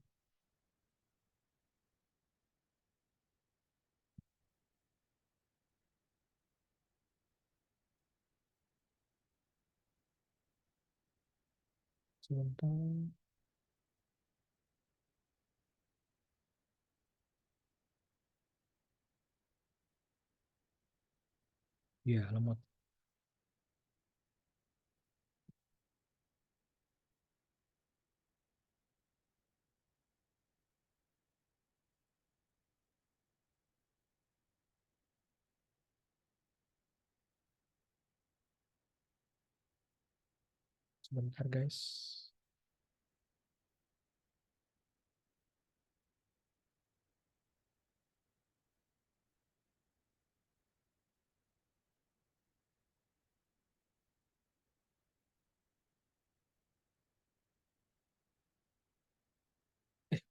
Sebentar. Ya, lemot. Sebentar, guys.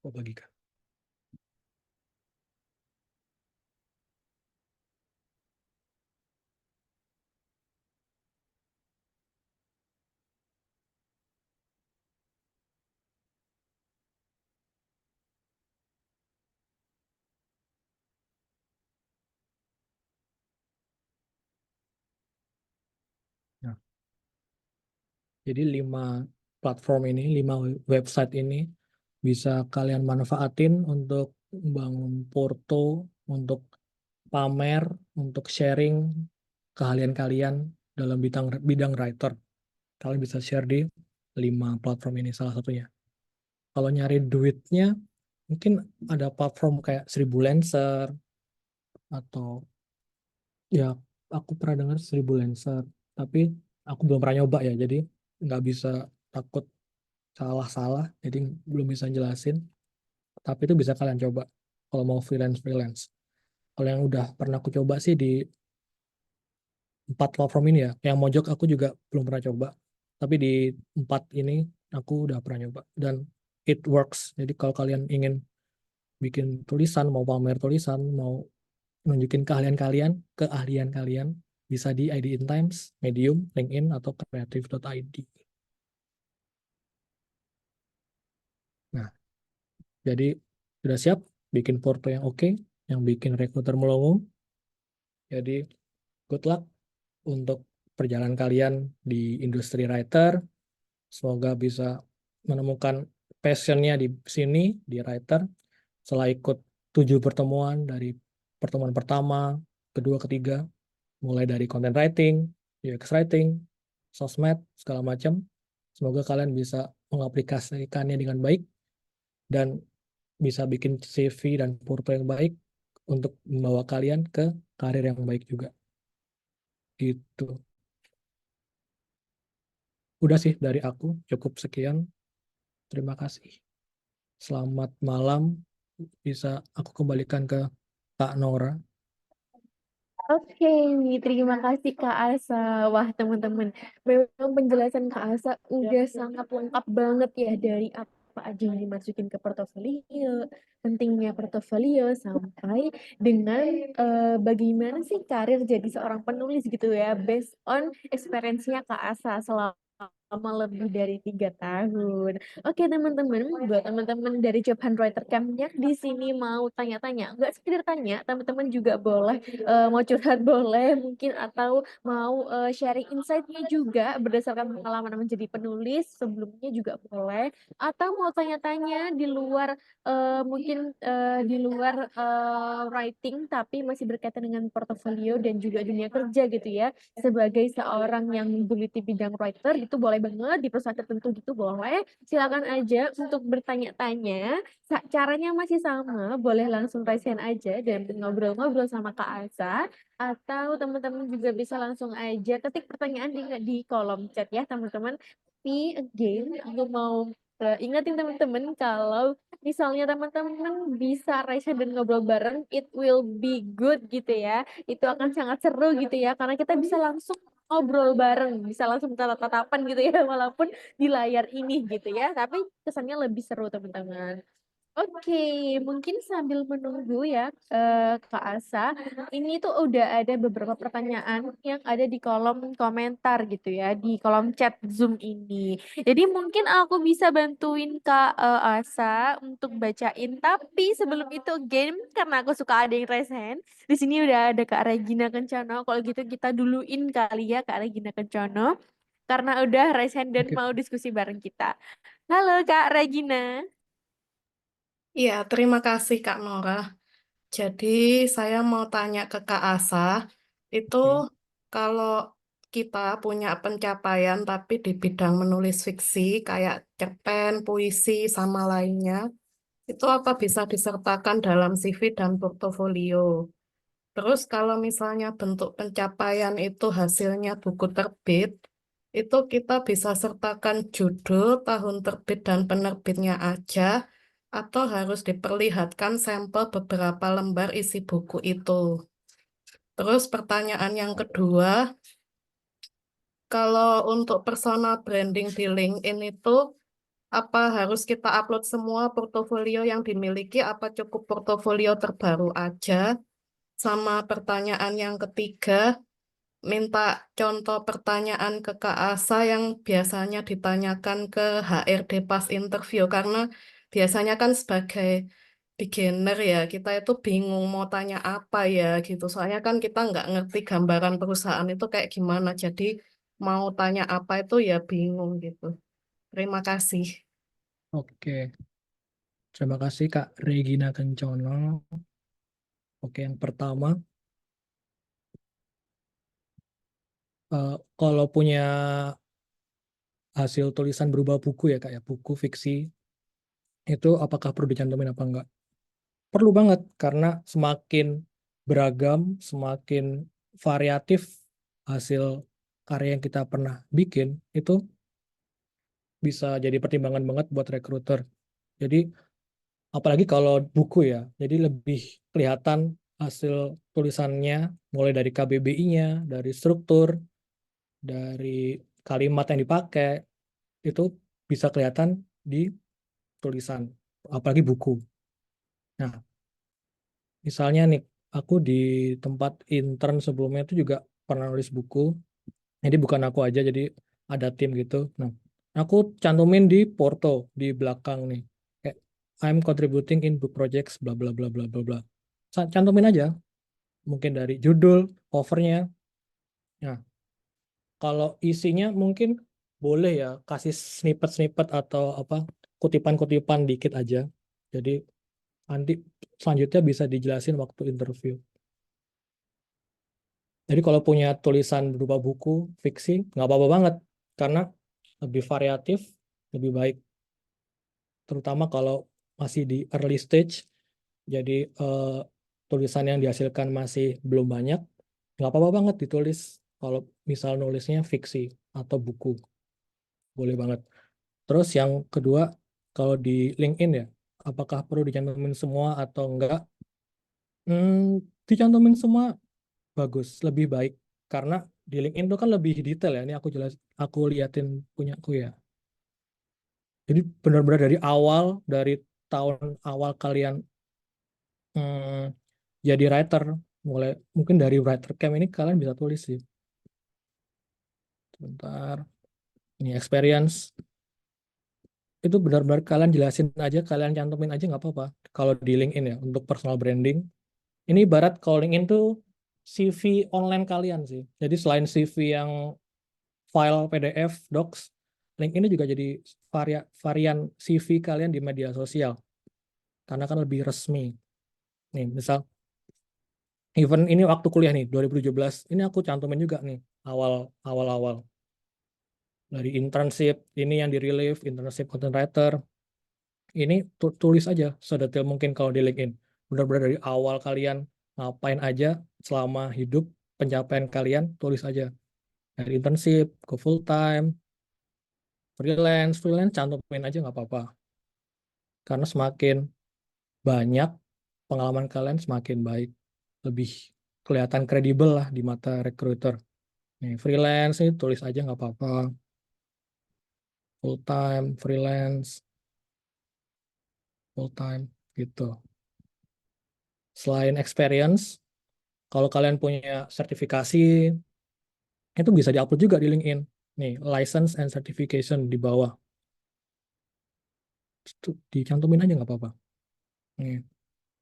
Kok bagikan? Nah, jadi 5 platform ini, 5 website ini bisa kalian manfaatin untuk bangun porto, untuk pamer, untuk sharing keahlian kalian dalam bidang bidang writer. Kalian bisa share di 5 platform ini salah satunya. Kalau nyari duitnya, mungkin ada platform kayak 1000 Lancer atau ya aku pernah dengar 1000 Lancer, tapi aku belum pernah nyoba ya, jadi nggak bisa, takut salah-salah, jadi belum bisa jelasin. Tapi itu bisa kalian coba kalau mau freelance. Kalau yang udah pernah aku coba sih di 4 platform ini ya. Yang Mojok aku juga belum pernah coba. Tapi di 4 ini aku udah pernah nyoba dan it works. Jadi kalau kalian ingin bikin tulisan, mau pamer tulisan, mau nunjukin keahlian kalian, bisa di ID in Times, Medium, LinkedIn, atau creative.id. Nah, jadi sudah siap bikin porto yang oke, yang bikin recruiter melongo. Jadi good luck untuk perjalanan kalian di industri writer. Semoga bisa menemukan passionnya di sini, di writer. Setelah ikut 7 pertemuan, dari pertemuan pertama, kedua, ketiga, mulai dari content writing, UX writing, sosmed, segala macam. Semoga kalian bisa mengaplikasikannya dengan baik dan bisa bikin CV dan porto yang baik untuk membawa kalian ke karir yang baik juga. Gitu. Udah sih dari aku, cukup sekian. Terima kasih. Selamat malam. Bisa aku kembalikan ke Kak Nora. Oke, terima kasih Kak Asa. Wah, teman-teman, memang penjelasan Kak Asa udah sangat lengkap banget ya dari apa aja yang dimasukin ke portofolio, pentingnya portofolio, sampai dengan bagaimana sih karir jadi seorang penulis gitu ya, based on experience-nya Kak Asa selama lebih dari 3 tahun. Oke teman-teman, buat teman-teman dari Job Hunt Writer Camp-nya di sini mau tanya-tanya, nggak sekedar tanya, teman-teman juga boleh mau curhat boleh mungkin, atau mau sharing insight-nya juga berdasarkan pengalaman menjadi penulis sebelumnya juga boleh, atau mau tanya-tanya di luar mungkin di luar writing tapi masih berkaitan dengan portofolio dan juga dunia kerja gitu ya, sebagai seorang yang menggeluti bidang writer gitu, boleh banget di perusahaan tertentu gitu, boleh silakan aja untuk bertanya-tanya. Caranya masih sama, boleh langsung raise hand aja dan ngobrol-ngobrol sama Kak Asa, atau teman-teman juga bisa langsung aja ketik pertanyaan di kolom chat ya teman-teman. Tapi again, aku mau ingatin teman-teman kalau misalnya teman-teman bisa raise hand dan ngobrol bareng, it will be good gitu ya. Itu akan sangat seru gitu ya, karena kita bisa langsung ngobrol bareng, bisa langsung tatap-tatapan gitu ya, walaupun di layar ini gitu ya, tapi kesannya lebih seru teman-teman. Oke, mungkin sambil menunggu ya, Kak Asa, ini tuh udah ada beberapa pertanyaan yang ada di kolom komentar gitu ya, di kolom chat Zoom ini. Jadi mungkin aku bisa bantuin Kak Asa untuk bacain, tapi sebelum itu game karena aku suka ada yang raise hand. Di sini udah ada Kak Regina Kencana. Kalau gitu kita duluin kali ya Kak Regina Kencana, karena udah raise hand dan Oke. mau diskusi bareng kita. Halo Kak Regina. Iya, terima kasih Kak Nora. Jadi saya mau tanya ke Kak Asa, itu Oke. kalau kita punya pencapaian tapi di bidang menulis fiksi kayak cerpen, puisi, sama lainnya, itu apa bisa disertakan dalam CV dan portofolio? Terus kalau misalnya bentuk pencapaian itu hasilnya buku terbit, itu kita bisa sertakan judul, tahun terbit dan penerbitnya aja, atau harus diperlihatkan sampel beberapa lembar isi buku itu. Terus pertanyaan yang kedua, kalau untuk personal branding di LinkedIn itu, apa harus kita upload semua portofolio yang dimiliki, apa cukup portofolio terbaru aja? Sama pertanyaan yang ketiga, minta contoh pertanyaan ke Kak Asa yang biasanya ditanyakan ke HRD pas interview karena biasanya kan sebagai beginner ya kita itu bingung mau tanya apa ya gitu soalnya kan kita nggak ngerti gambaran perusahaan itu kayak gimana jadi mau tanya apa itu ya bingung gitu. Terima kasih. Oke. Terima kasih Kak Regina Kencono. Oke, yang pertama, kalau punya hasil tulisan berupa buku ya Kak ya, buku fiksi, itu apakah perlu dicantumin apa enggak? Perlu banget, karena semakin beragam, semakin variatif hasil karya yang kita pernah bikin, itu bisa jadi pertimbangan banget buat rekruter. Jadi, apalagi kalau buku ya, jadi lebih kelihatan hasil tulisannya, mulai dari KBBI-nya, dari struktur, dari kalimat yang dipakai, itu bisa kelihatan di tulisan, apalagi buku. Nah, misalnya nih, aku di tempat intern sebelumnya itu juga pernah nulis buku. Jadi bukan aku aja, jadi ada tim gitu. Nah, aku cantumin di Porto di belakang nih. Kayak I'm contributing in book projects bla bla bla bla bla bla. Cantumin aja, mungkin dari judul, covernya. Nah, kalau isinya mungkin boleh ya kasih snippet-snippet atau apa kutipan-kutipan dikit aja. Jadi nanti selanjutnya bisa dijelasin waktu interview. Jadi kalau punya tulisan berupa buku, fiksi, nggak apa-apa banget. Karena lebih variatif, lebih baik. Terutama kalau masih di early stage, jadi tulisan yang dihasilkan masih belum banyak, nggak apa-apa banget ditulis. Kalau misal nulisnya fiksi atau buku, boleh banget. Terus yang kedua, kalau di LinkedIn ya, apakah perlu dicantumin semua atau enggak? Dicantumin semua bagus, lebih baik. Karena di LinkedIn itu kan lebih detail ya. Ini aku liatin punyaku ya. Jadi benar-benar dari awal, dari tahun awal kalian hmm, jadi writer, mulai mungkin dari writer camp ini kalian bisa tulis sih. Sebentar, ini experience itu benar-benar kalian jelasin aja, kalian cantumin aja nggak apa-apa. Kalau di LinkedIn ya untuk personal branding, ini ibarat kalau LinkedIn tuh CV online kalian sih. Jadi selain CV yang file PDF, docs, LinkedIn ini juga jadi varian CV kalian di media sosial karena kan lebih resmi. Nih, misal event ini waktu kuliah nih 2017, ini aku cantumin juga nih awal-awal dari internship ini yang di relief, internship content writer. Ini tulis aja sedetail mungkin kalau di LinkedIn. Benar-benar dari awal kalian ngapain aja selama hidup, pencapaian kalian tulis aja. Dari internship ke full time, freelance cantumin aja nggak apa-apa. Karena semakin banyak pengalaman kalian semakin baik, lebih kelihatan kredibel lah di mata recruiter. Nih, freelance ini tulis aja nggak apa-apa. Full time, freelance. full time gitu. Selain experience, kalau kalian punya sertifikasi, itu bisa diupload juga di LinkedIn. Nih, license and certification di bawah. Itu dicantumin aja nggak apa-apa. Nih,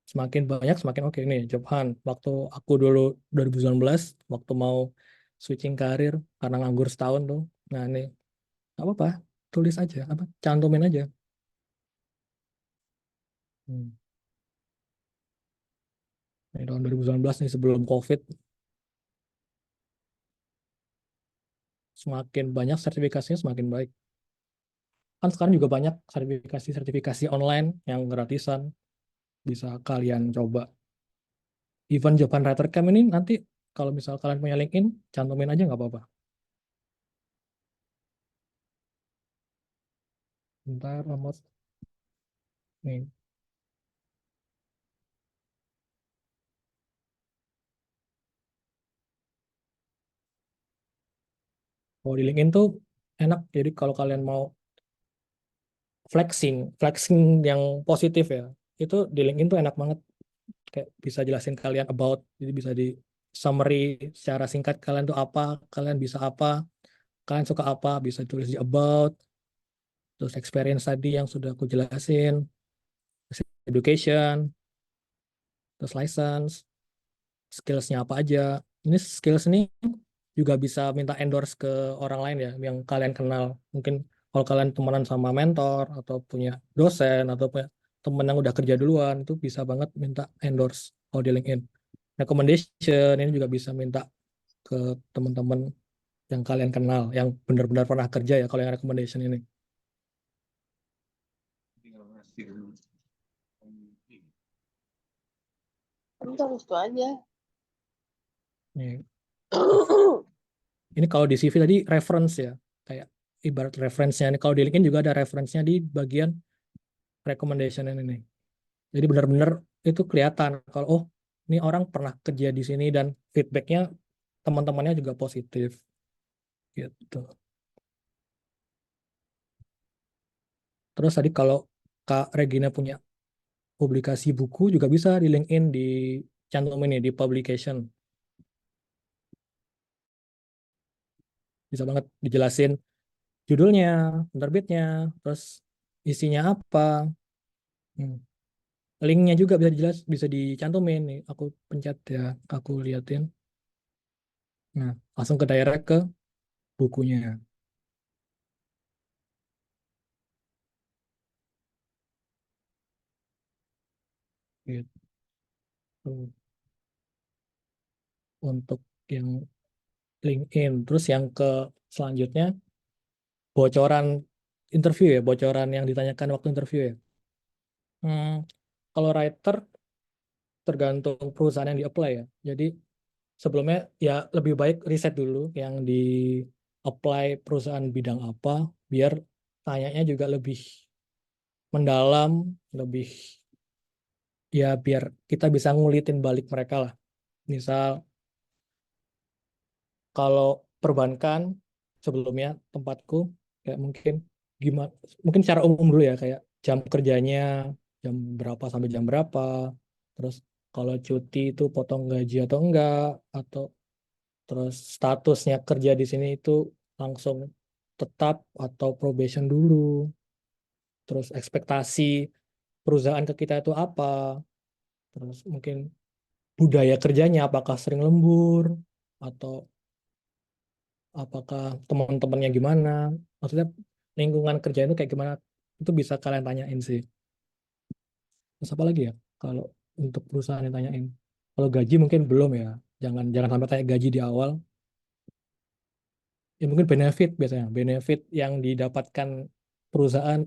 semakin banyak semakin oke. Nih, job hunt. Waktu aku dulu 2019, waktu mau switching karir karena nganggur setahun tuh. Nah, nih, nggak apa-apa. Tulis aja, apa, cantumin aja. Hmm. Nih, tahun 2019 nih sebelum COVID, semakin banyak sertifikasinya semakin baik. Kan sekarang juga banyak sertifikasi-sertifikasi online yang gratisan, bisa kalian coba. Even Japan Writer Camp ini nanti kalau misal kalian punya LinkedIn, cantumin aja nggak apa-apa. Bentar, nomor nih. Kalau di LinkedIn tuh enak. Jadi kalau kalian mau flexing yang positif ya, itu di LinkedIn tuh enak banget. Kayak bisa jelasin kalian about, jadi bisa di summary secara singkat kalian tuh apa, kalian bisa apa, kalian suka apa, bisa tulis di about, terus experience tadi yang sudah aku jelasin, terus education, terus license, skillsnya apa aja. Ini skills ini juga bisa minta endorse ke orang lain ya, yang kalian kenal. Mungkin kalau kalian temenan sama mentor, atau punya dosen, atau punya temen yang udah kerja duluan, itu bisa banget minta endorse kalau di LinkedIn. Recommendation ini juga bisa minta ke teman-teman yang kalian kenal, yang benar-benar pernah kerja ya, kalau yang recommendation ini. Kamu harus itu aja. Nih, ini kalau di CV tadi reference ya, kayak ibarat reference-nya. Ini kalau di LinkedIn juga ada reference-nya di bagian recommendation ini. Jadi benar-benar itu kelihatan kalau oh ini orang pernah kerja di sini dan feedbacknya teman-temannya juga positif gitu. Terus tadi kalau Kak Regina punya publikasi buku juga bisa di LinkedIn di cantum ini di publication. Bisa banget dijelasin judulnya, penerbitnya, terus isinya apa. Hmm. Linknya juga bisa jelas, bisa dicantumin nih. Aku pencet ya, aku liatin. Nah, langsung ke direct ke bukunya. Gitu. Untuk yang LinkedIn. Terus yang ke selanjutnya, bocoran interview ya, bocoran yang ditanyakan waktu interview ya. Hmm, kalau writer tergantung perusahaan yang di-apply ya. Jadi sebelumnya ya lebih baik riset dulu yang di apply perusahaan bidang apa, biar tanyanya juga lebih mendalam, lebih ya biar kita bisa ngulitin balik mereka lah. Misal kalau perbankan sebelumnya tempatku kayak mungkin gimana, mungkin secara umum dulu ya, kayak jam kerjanya jam berapa sampai jam berapa, terus kalau cuti itu potong gaji atau enggak, atau terus statusnya kerja di sini itu langsung tetap atau probation dulu, terus ekspektasi perusahaan ke kita itu apa, terus mungkin budaya kerjanya apakah sering lembur, atau apakah teman-temannya gimana, maksudnya lingkungan kerja itu kayak gimana, itu bisa kalian tanyain sih. Terus apa lagi ya kalau untuk perusahaan yang tanyain, kalau gaji mungkin belum ya, jangan jangan sampai tanya gaji di awal. Ya mungkin benefit, biasanya benefit yang didapatkan perusahaan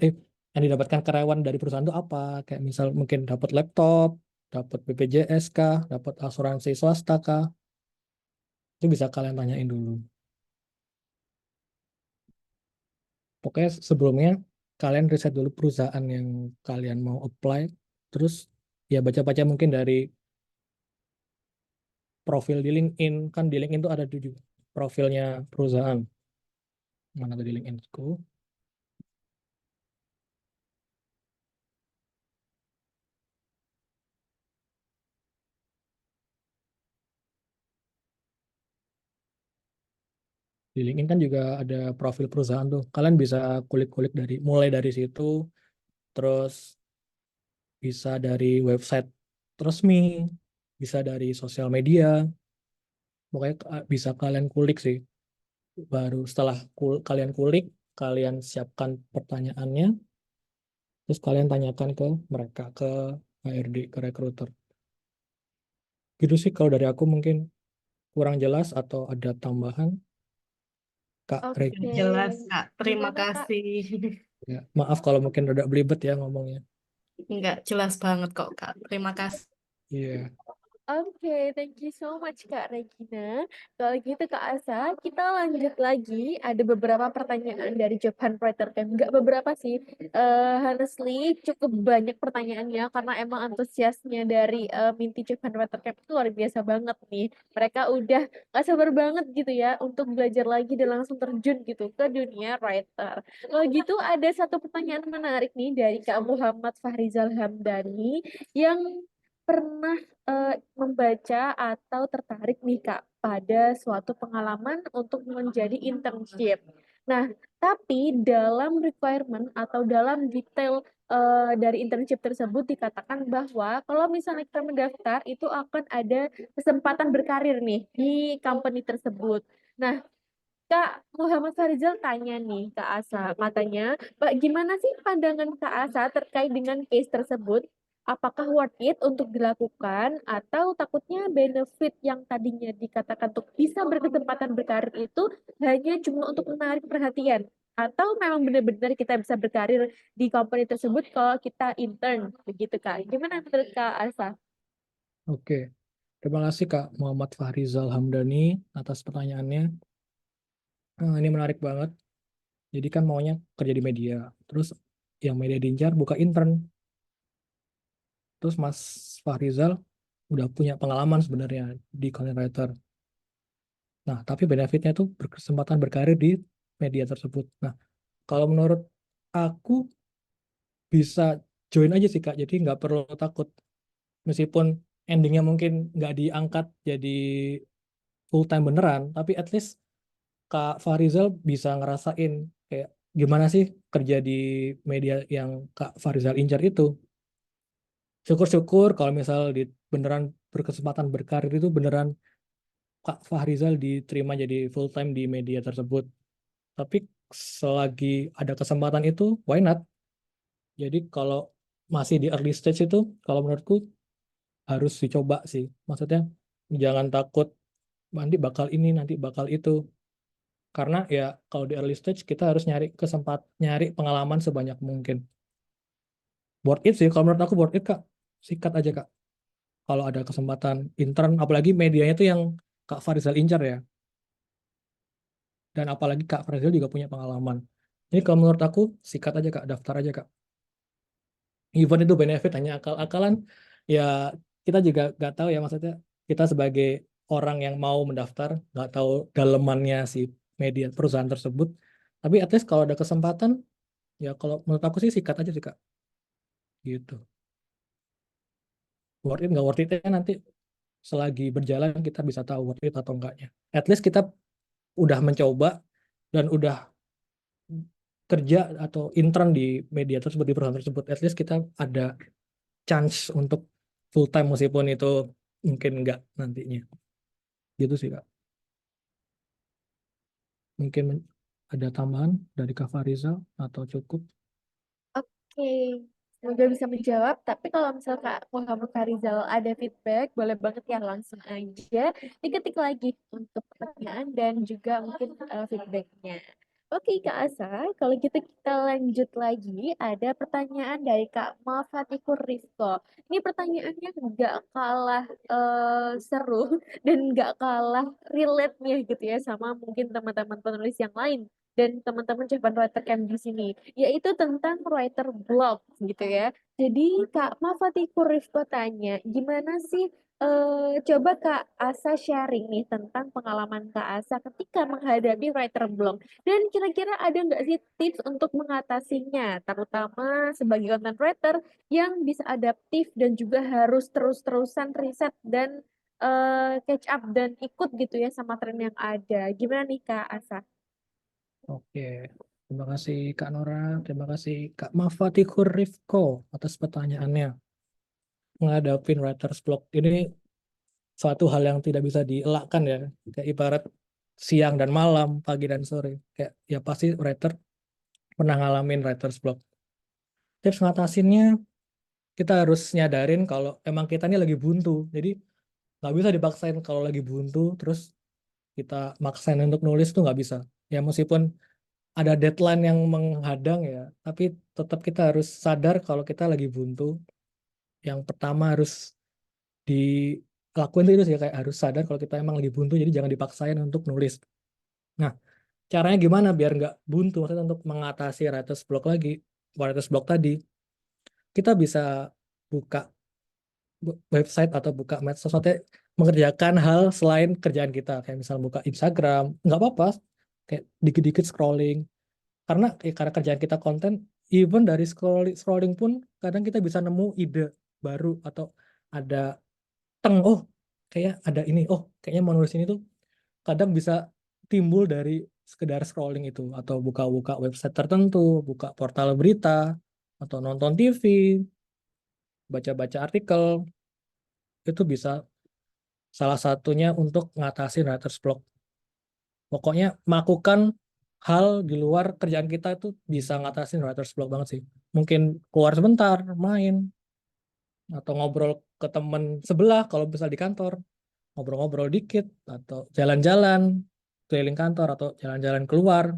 yang didapatkan karyawan dari perusahaan itu apa, kayak misal mungkin dapat laptop, dapat BPJS kah, dapat asuransi swasta kah, itu bisa kalian tanyain dulu. Pokoknya sebelumnya kalian riset dulu perusahaan yang kalian mau apply, terus ya baca-baca mungkin dari profil di LinkedIn. Kan di LinkedIn tuh ada tujuh profilnya perusahaan. Mana tuh di LinkedIn ku? Di LinkedIn kan juga ada profil perusahaan tuh. Kalian bisa kulik-kulik mulai dari situ, terus bisa dari website resmi, bisa dari sosial media. Pokoknya bisa kalian kulik sih. Baru setelah kalian kulik, kalian siapkan pertanyaannya, terus kalian tanyakan ke mereka, ke HRD, ke recruiter. Gitu sih kalau dari aku mungkin kurang jelas atau ada tambahan, Kak Regi. Oke, Jelas, Kak. Terima gimana Kak? kasih. Ya, maaf kalau mungkin rada belibet ya ngomongnya. Enggak jelas banget kok, Kak. Terima kasih. Iya. Oke, thank you so much Kak Regina. Kalau gitu Kak Asa, kita lanjut lagi. Ada beberapa pertanyaan dari Job Hunt Writer Camp. Nggak beberapa sih, honestly cukup banyak pertanyaannya karena emang antusiasnya dari Minty Job Hunt Writer Camp itu luar biasa banget nih. Mereka udah gak sabar banget gitu ya untuk belajar lagi dan langsung terjun gitu ke dunia writer. Kalau gitu ada satu pertanyaan menarik nih dari Kak Muhammad Fahrizal Hamdani yang pernah membaca atau tertarik nih Kak pada suatu pengalaman untuk menjadi internship. Nah, tapi dalam requirement atau dalam detail dari internship tersebut dikatakan bahwa kalau misalnya kita mendaftar itu akan ada kesempatan berkarir nih di company tersebut. Nah, Kak Muhammad Farizal tanya nih Kak Asa, katanya, Pak, gimana sih pandangan Kak Asa terkait dengan case tersebut? Apakah worth it untuk dilakukan atau takutnya benefit yang tadinya dikatakan untuk bisa berkesempatan berkarir itu hanya cuma untuk menarik perhatian? Atau memang benar-benar kita bisa berkarir di company tersebut kalau kita intern, begitu Kak? Gimana menurut Kak Asa? Oke. Terima kasih Kak Muhammad Fahrizal Hamdani atas pertanyaannya. Ini menarik banget. Jadi kan maunya kerja di media. Terus yang media diincar buka intern. Terus Mas Fahrizal udah punya pengalaman sebenarnya di content writer. Nah, tapi benefitnya itu berkesempatan berkarir di media tersebut. Nah, kalau menurut aku bisa join aja sih Kak. Jadi nggak perlu takut. Meskipun endingnya mungkin nggak diangkat jadi full time beneran, tapi at least Kak Farizal bisa ngerasain kayak gimana sih kerja di media yang Kak Farizal incar itu. Syukur-syukur kalau misal di beneran berkesempatan berkarir itu beneran Kak Fahrizal diterima jadi full time di media tersebut. Tapi selagi ada kesempatan itu, why not? Jadi kalau masih di early stage itu, kalau menurutku harus dicoba sih. Maksudnya jangan takut nanti bakal ini, nanti bakal itu. Karena ya kalau di early stage kita harus nyari pengalaman sebanyak mungkin. Worth it sih, kalau menurut aku worth it Kak. Sikat aja Kak. Kalau ada kesempatan intern, apalagi medianya itu yang Kak Farizal incar ya. Dan apalagi Kak Farizal juga punya pengalaman. Jadi kalau menurut aku, sikat aja Kak, daftar aja Kak. Even itu benefit hanya akal-akalan, ya kita juga nggak tahu ya maksudnya kita sebagai orang yang mau mendaftar, nggak tahu dalemannya si media perusahaan tersebut. Tapi at least kalau ada kesempatan, ya kalau menurut aku sih sikat aja sih Kak. Gitu. Worth it nggak worth it nanti selagi berjalan kita bisa tahu worth it atau enggaknya. At least kita udah mencoba dan udah kerja atau intern di media tersebut di perusahaan tersebut. At least kita ada chance untuk full time meskipun itu mungkin enggak nantinya. Gitu sih Kak. Mungkin ada tambahan dari Kak Farizal atau cukup? Oke, semoga bisa menjawab. Tapi kalau misalnya Kak Muhammad Farizal ada feedback, boleh banget ya langsung aja diketik lagi untuk pertanyaan dan juga mungkin feedbacknya. Oke Kak Asa, kalau gitu kita lanjut lagi. Ada pertanyaan dari Kak Mafatikur Rizko. Ini pertanyaannya nggak kalah seru dan nggak kalah relate-nya gitu ya sama mungkin teman-teman penulis yang lain dan teman-teman Javan Writer Camp di sini, yaitu tentang writer blog gitu ya. Jadi Kak Mafatikur Rifko tanya, gimana sih coba Kak Asa sharing nih tentang pengalaman Kak Asa ketika menghadapi writer blog. Dan kira-kira ada nggak sih tips untuk mengatasinya, terutama sebagai content writer yang bisa adaptif dan juga harus terus-terusan riset dan catch up dan ikut gitu ya sama tren yang ada. Gimana nih Kak Asa? Oke, terima kasih Kak Nora, terima kasih Kak Mafatikur Rifko atas pertanyaannya. Menghadapi writer's block ini suatu hal yang tidak bisa dielakkan ya. Kayak ibarat siang dan malam, pagi dan sore. Kayak ya pasti writer pernah ngalamin writer's block. Tips ngatasinnya, kita harus nyadarin kalau emang kita ini lagi buntu. Jadi nggak bisa dipaksain kalau lagi buntu, terus kita maksain untuk nulis tuh nggak bisa. Ya meskipun ada deadline yang menghadang ya, tapi tetap kita harus sadar kalau kita lagi buntu. Yang pertama harus dilakuin itu sih, kayak harus sadar kalau kita emang lagi buntu, jadi jangan dipaksain untuk nulis. Nah, caranya gimana biar nggak buntu? Maksudnya untuk mengatasi writer's block tadi, kita bisa buka website atau buka medsos, maksudnya mengerjakan hal selain kerjaan kita, kayak misal buka Instagram, nggak apa-apa, kayak dikit-dikit scrolling, karena kerjaan kita konten, even dari scrolling scrolling pun kadang kita bisa nemu ide baru atau ada oh kayak ada ini, oh kayaknya mau nulis ini tuh, kadang bisa timbul dari sekedar scrolling itu, atau buka-buka website tertentu, buka portal berita, atau nonton TV, baca-baca artikel, itu bisa salah satunya untuk ngatasi writer's block. Pokoknya melakukan hal di luar kerjaan kita itu bisa ngatasin writer's block banget sih. Mungkin keluar sebentar, main, atau ngobrol ke temen sebelah kalau bisa di kantor, ngobrol-ngobrol dikit, atau jalan-jalan keliling kantor, atau jalan-jalan keluar,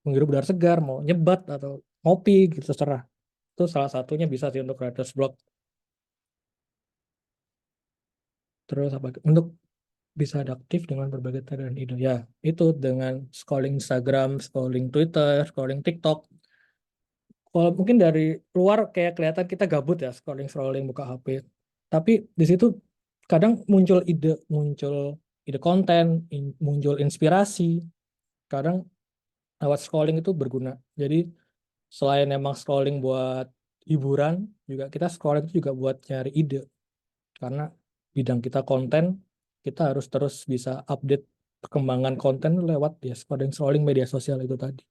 menghirup udara segar, mau nyebat atau ngopi gitu, terserah. Itu salah satunya bisa sih untuk writer's block. Terus apa? Untuk bisa adaptif dengan berbagai cara dan ide. Ya, itu dengan scrolling Instagram, scrolling Twitter, scrolling TikTok. Kalau mungkin dari luar kayak kelihatan kita gabut ya, scrolling-scrolling buka HP. Tapi di situ kadang muncul ide konten, muncul inspirasi. Kadang lewat scrolling itu berguna. Jadi selain emang scrolling buat hiburan, juga kita scrolling itu juga buat nyari ide. Karena bidang kita konten, kita harus terus bisa update perkembangan konten lewat ya scrolling media sosial itu tadi.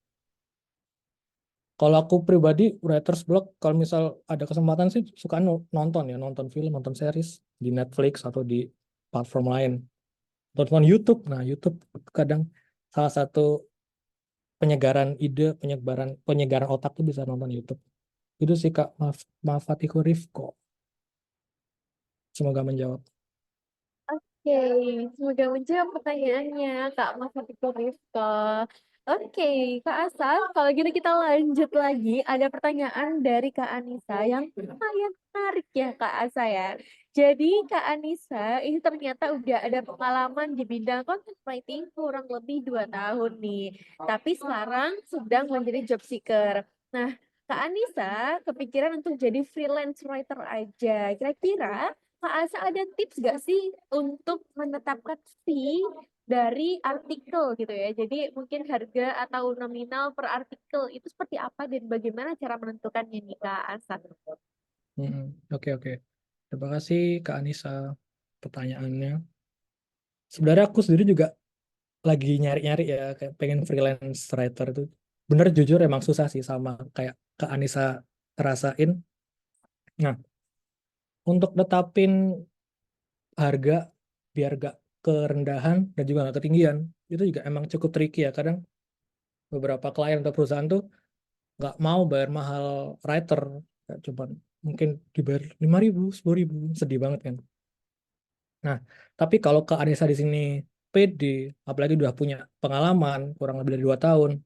Kalau aku pribadi, writer's block, kalau misal ada kesempatan sih suka nonton film, nonton series di Netflix atau di platform lain. Nonton YouTube. Nah, YouTube kadang salah satu penyegaran ide, penyegaran otak tuh bisa nonton YouTube. Itu sih Kak Mafatiku Rifko. Semoga menjawab. Oke, semoga menjawab pertanyaannya Kak Mas Fatiko Rifka. Oke, Kak Asal, kalau gitu kita lanjut lagi. Ada pertanyaan dari Kak Anissa yang lumayan menarik ya Kak Asa ya. Jadi Kak Anissa ini ternyata udah ada pengalaman di bidang content writing kurang lebih 2 tahun nih. Tapi sekarang sedang menjadi job seeker. Nah, Kak Anissa kepikiran untuk jadi freelance writer aja. Kira-kira Kak Asa ada tips gak sih untuk menetapkan fee dari artikel gitu ya? Jadi mungkin harga atau nominal per artikel itu seperti apa dan bagaimana cara menentukannya nih Kak Asa? Oke, oke. Terima kasih Kak Anissa pertanyaannya. Sebenarnya aku sendiri juga lagi nyari-nyari ya, kayak pengen freelance writer itu. Bener jujur emang susah sih, sama kayak Kak Anissa rasain. Nah, untuk netapin harga biar gak kerendahan dan juga gak ketinggian, itu juga emang cukup tricky ya. Kadang beberapa klien atau perusahaan tuh nggak mau bayar mahal writer, kayak cuman mungkin dibayar 5.000, 10.000, sedih banget kan. Nah, tapi kalau Kak Anissa di sini pede, apalagi udah punya pengalaman kurang lebih dari 2 tahun.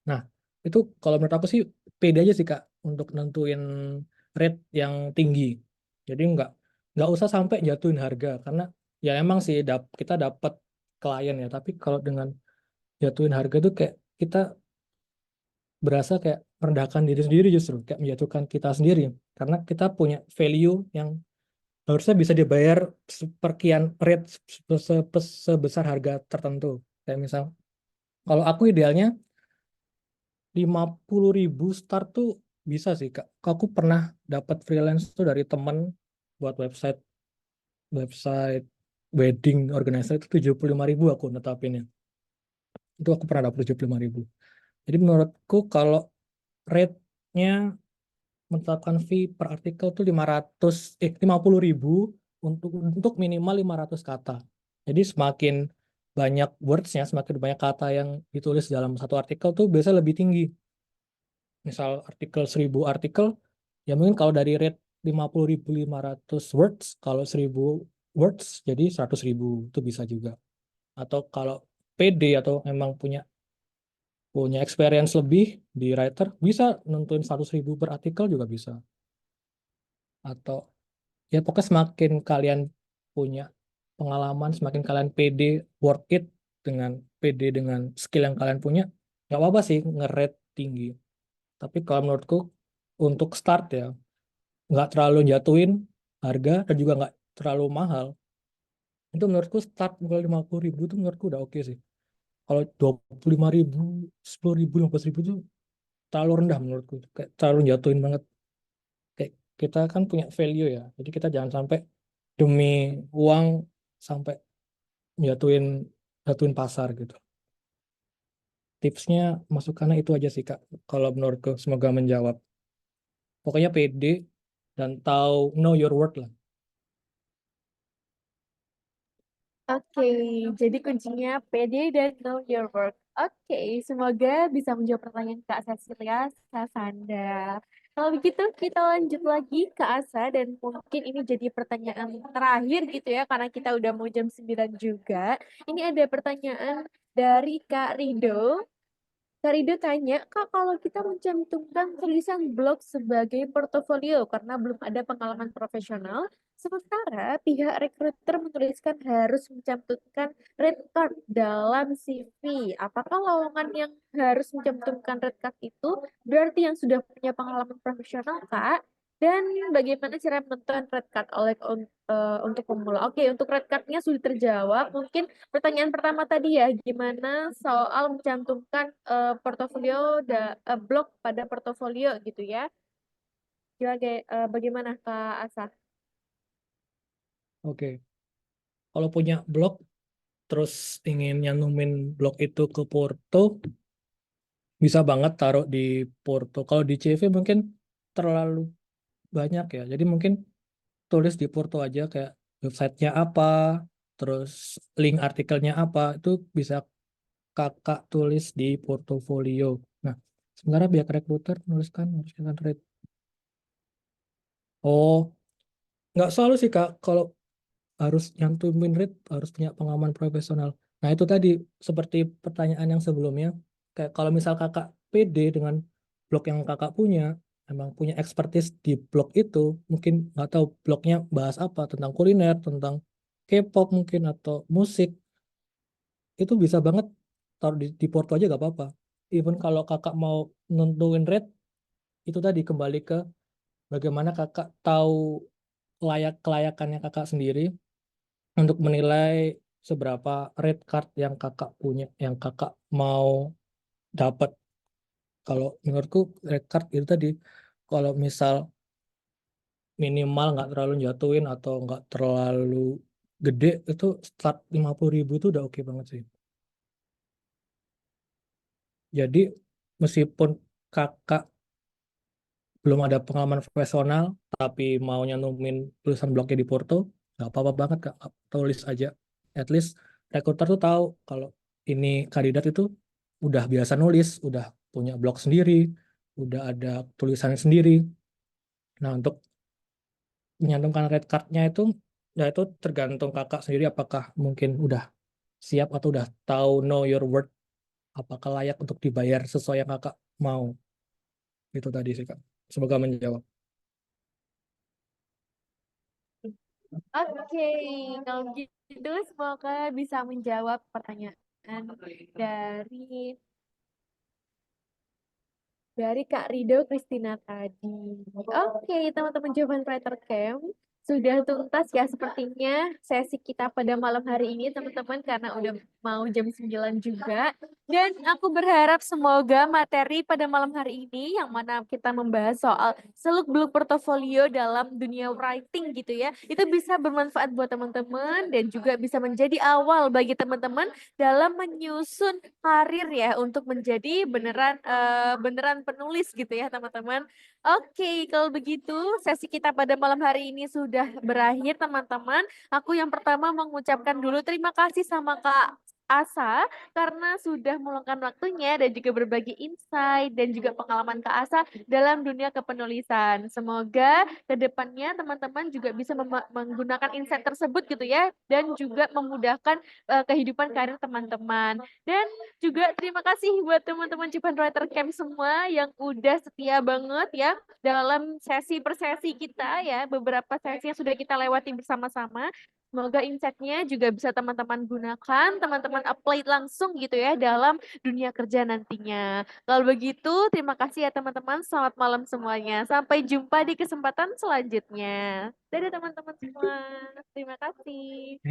Nah, itu kalau menurut aku sih pede aja sih Kak untuk nentuin rate yang tinggi. Jadi nggak usah sampai jatuhin harga, karena ya emang sih kita dapat klien ya, tapi kalau dengan jatuhin harga tuh kayak kita berasa kayak merendahkan diri sendiri, justru kayak menjatuhkan kita sendiri, karena kita punya value yang harusnya bisa dibayar seperkian rate sebesar harga tertentu. Kayak misal kalau aku idealnya 50.000 start tuh bisa sih Kak. Aku pernah dapat freelance tuh dari temen buat website website wedding organizer itu 75.000 aku netapinnya. Itu aku pernah dapat 75.000. Jadi menurutku kalau rate-nya menetapkan fee per artikel tuh 50.000 untuk minimal 500 kata. Jadi semakin banyak words-nya, semakin banyak kata yang ditulis dalam satu artikel tuh biasanya lebih tinggi. Misal artikel 1000 artikel, ya mungkin kalau dari rate 50.500 words, kalau 1000 words jadi 100.000 itu bisa juga. Atau kalau PD atau memang punya punya experience lebih di writer, bisa nentuin 100.000 per artikel juga bisa. Atau ya pokoknya semakin kalian punya pengalaman, semakin kalian pede, worth it dengan pede dengan skill yang kalian punya, nggak apa-apa sih nge-rate tinggi. Tapi kalau menurutku untuk start ya, nggak terlalu jatuhin harga dan juga nggak terlalu mahal. Itu menurutku start mulai 50.000 itu menurutku udah oke sih. Kalau 25.000, 10.000, 15.000 itu terlalu rendah menurutku. Kayak terlalu jatuhin banget. Kayak kita kan punya value ya. Jadi kita jangan sampai demi uang sampai jatuhin jatuhin pasar gitu. Tipsnya masukannya itu aja sih Kak. Kalau menurutku semoga menjawab. Pokoknya pede dan tahu know your worth lah. Oke, jadi kuncinya pede dan know your worth. Oke, semoga bisa menjawab pertanyaan Kak Cecilia Sasanda. Kalau begitu kita lanjut lagi ke Asa dan mungkin ini jadi pertanyaan terakhir gitu ya karena kita udah mau jam 9 juga. Ini ada pertanyaan dari Kak Rido. Kak Rido tanya, Kak, kalau kita mencantumkan tulisan blog sebagai portofolio karena belum ada pengalaman profesional, sementara pihak rekruter menuliskan harus mencantumkan red card dalam CV. Apakah lowongan yang harus mencantumkan red card itu berarti yang sudah punya pengalaman profesional, Kak? Dan bagaimana cara menentukan red card untuk pemula? Oke, untuk red cardnya sudah terjawab. Mungkin pertanyaan pertama tadi ya, gimana soal mencantumkan blog pada portofolio gitu ya. Bagaimana Kak Asa? Oke. Kalau punya blog terus ingin nyantumin blog itu ke Porto, bisa banget taruh di Porto. Kalau di CV mungkin terlalu banyak ya. Jadi mungkin tulis di Porto aja kayak websitenya apa, terus link artikelnya apa, itu bisa kakak tulis di portofolio. Nah, sementara pihak rekruter menuliskan harus kita rate. Oh, nggak selalu sih Kak. Kalau harus nyantumin rate, harus punya pengalaman profesional. Nah, itu tadi seperti pertanyaan yang sebelumnya. Kayak kalau misal kakak pede dengan blog yang kakak punya, emang punya expertise di blog itu, mungkin nggak tahu blognya bahas apa, tentang kuliner, tentang K-pop mungkin, atau musik, itu bisa banget taruh di porto aja gak apa-apa. Even kalau kakak mau nentuin rate, itu tadi kembali ke bagaimana kakak tahu kelayakannya kakak sendiri untuk menilai seberapa rate card yang kakak punya, yang kakak mau dapat. Kalau menurutku rate card itu tadi, kalau misal minimal nggak terlalu jatuhin atau nggak terlalu gede, itu start 50.000 itu udah oke banget sih. Jadi meskipun kakak belum ada pengalaman profesional tapi mau nyantumin tulisan blognya di Porto, nggak apa-apa banget Kak, tulis aja. At least rekruter tuh tahu kalau ini kandidat itu udah biasa nulis, udah punya blog sendiri, udah ada tulisan sendiri. Nah, untuk menyantumkan red card-nya itu ya itu tergantung kakak sendiri, apakah mungkin udah siap atau udah tahu know your worth, apakah layak untuk dibayar sesuai yang kakak mau. Itu tadi sih Kak, semoga menjawab. Oke, kalau gitu semoga bisa menjawab pertanyaan dari Kak Rido Christina tadi. Oke, teman-teman Jawaban Writer Camp. Sudah tuntas ya sepertinya sesi kita pada malam hari ini teman-teman karena udah mau jam 9 juga. Dan aku berharap semoga materi pada malam hari ini yang mana kita membahas soal seluk-beluk portofolio dalam dunia writing gitu ya. Itu bisa bermanfaat buat teman-teman dan juga bisa menjadi awal bagi teman-teman dalam menyusun karir ya untuk menjadi beneran penulis gitu ya teman-teman. Oke, kalau begitu sesi kita pada malam hari ini sudah berakhir teman-teman. Aku yang pertama mengucapkan dulu terima kasih sama Kak Asa karena sudah meluangkan waktunya dan juga berbagi insight dan juga pengalaman Kak Asa dalam dunia kepenulisan. Semoga ke depannya teman-teman juga bisa menggunakan insight tersebut gitu ya dan juga memudahkan kehidupan karir teman-teman. Dan juga terima kasih buat teman-teman Cipan Writer Camp semua yang udah setia banget ya dalam sesi per sesi kita ya, beberapa sesi yang sudah kita lewati bersama-sama. Semoga insight-nya juga bisa teman-teman gunakan, teman-teman apply langsung gitu ya dalam dunia kerja nantinya. Kalau begitu, terima kasih ya teman-teman. Selamat malam semuanya. Sampai jumpa di kesempatan selanjutnya. Dadah teman-teman semua. Terima kasih.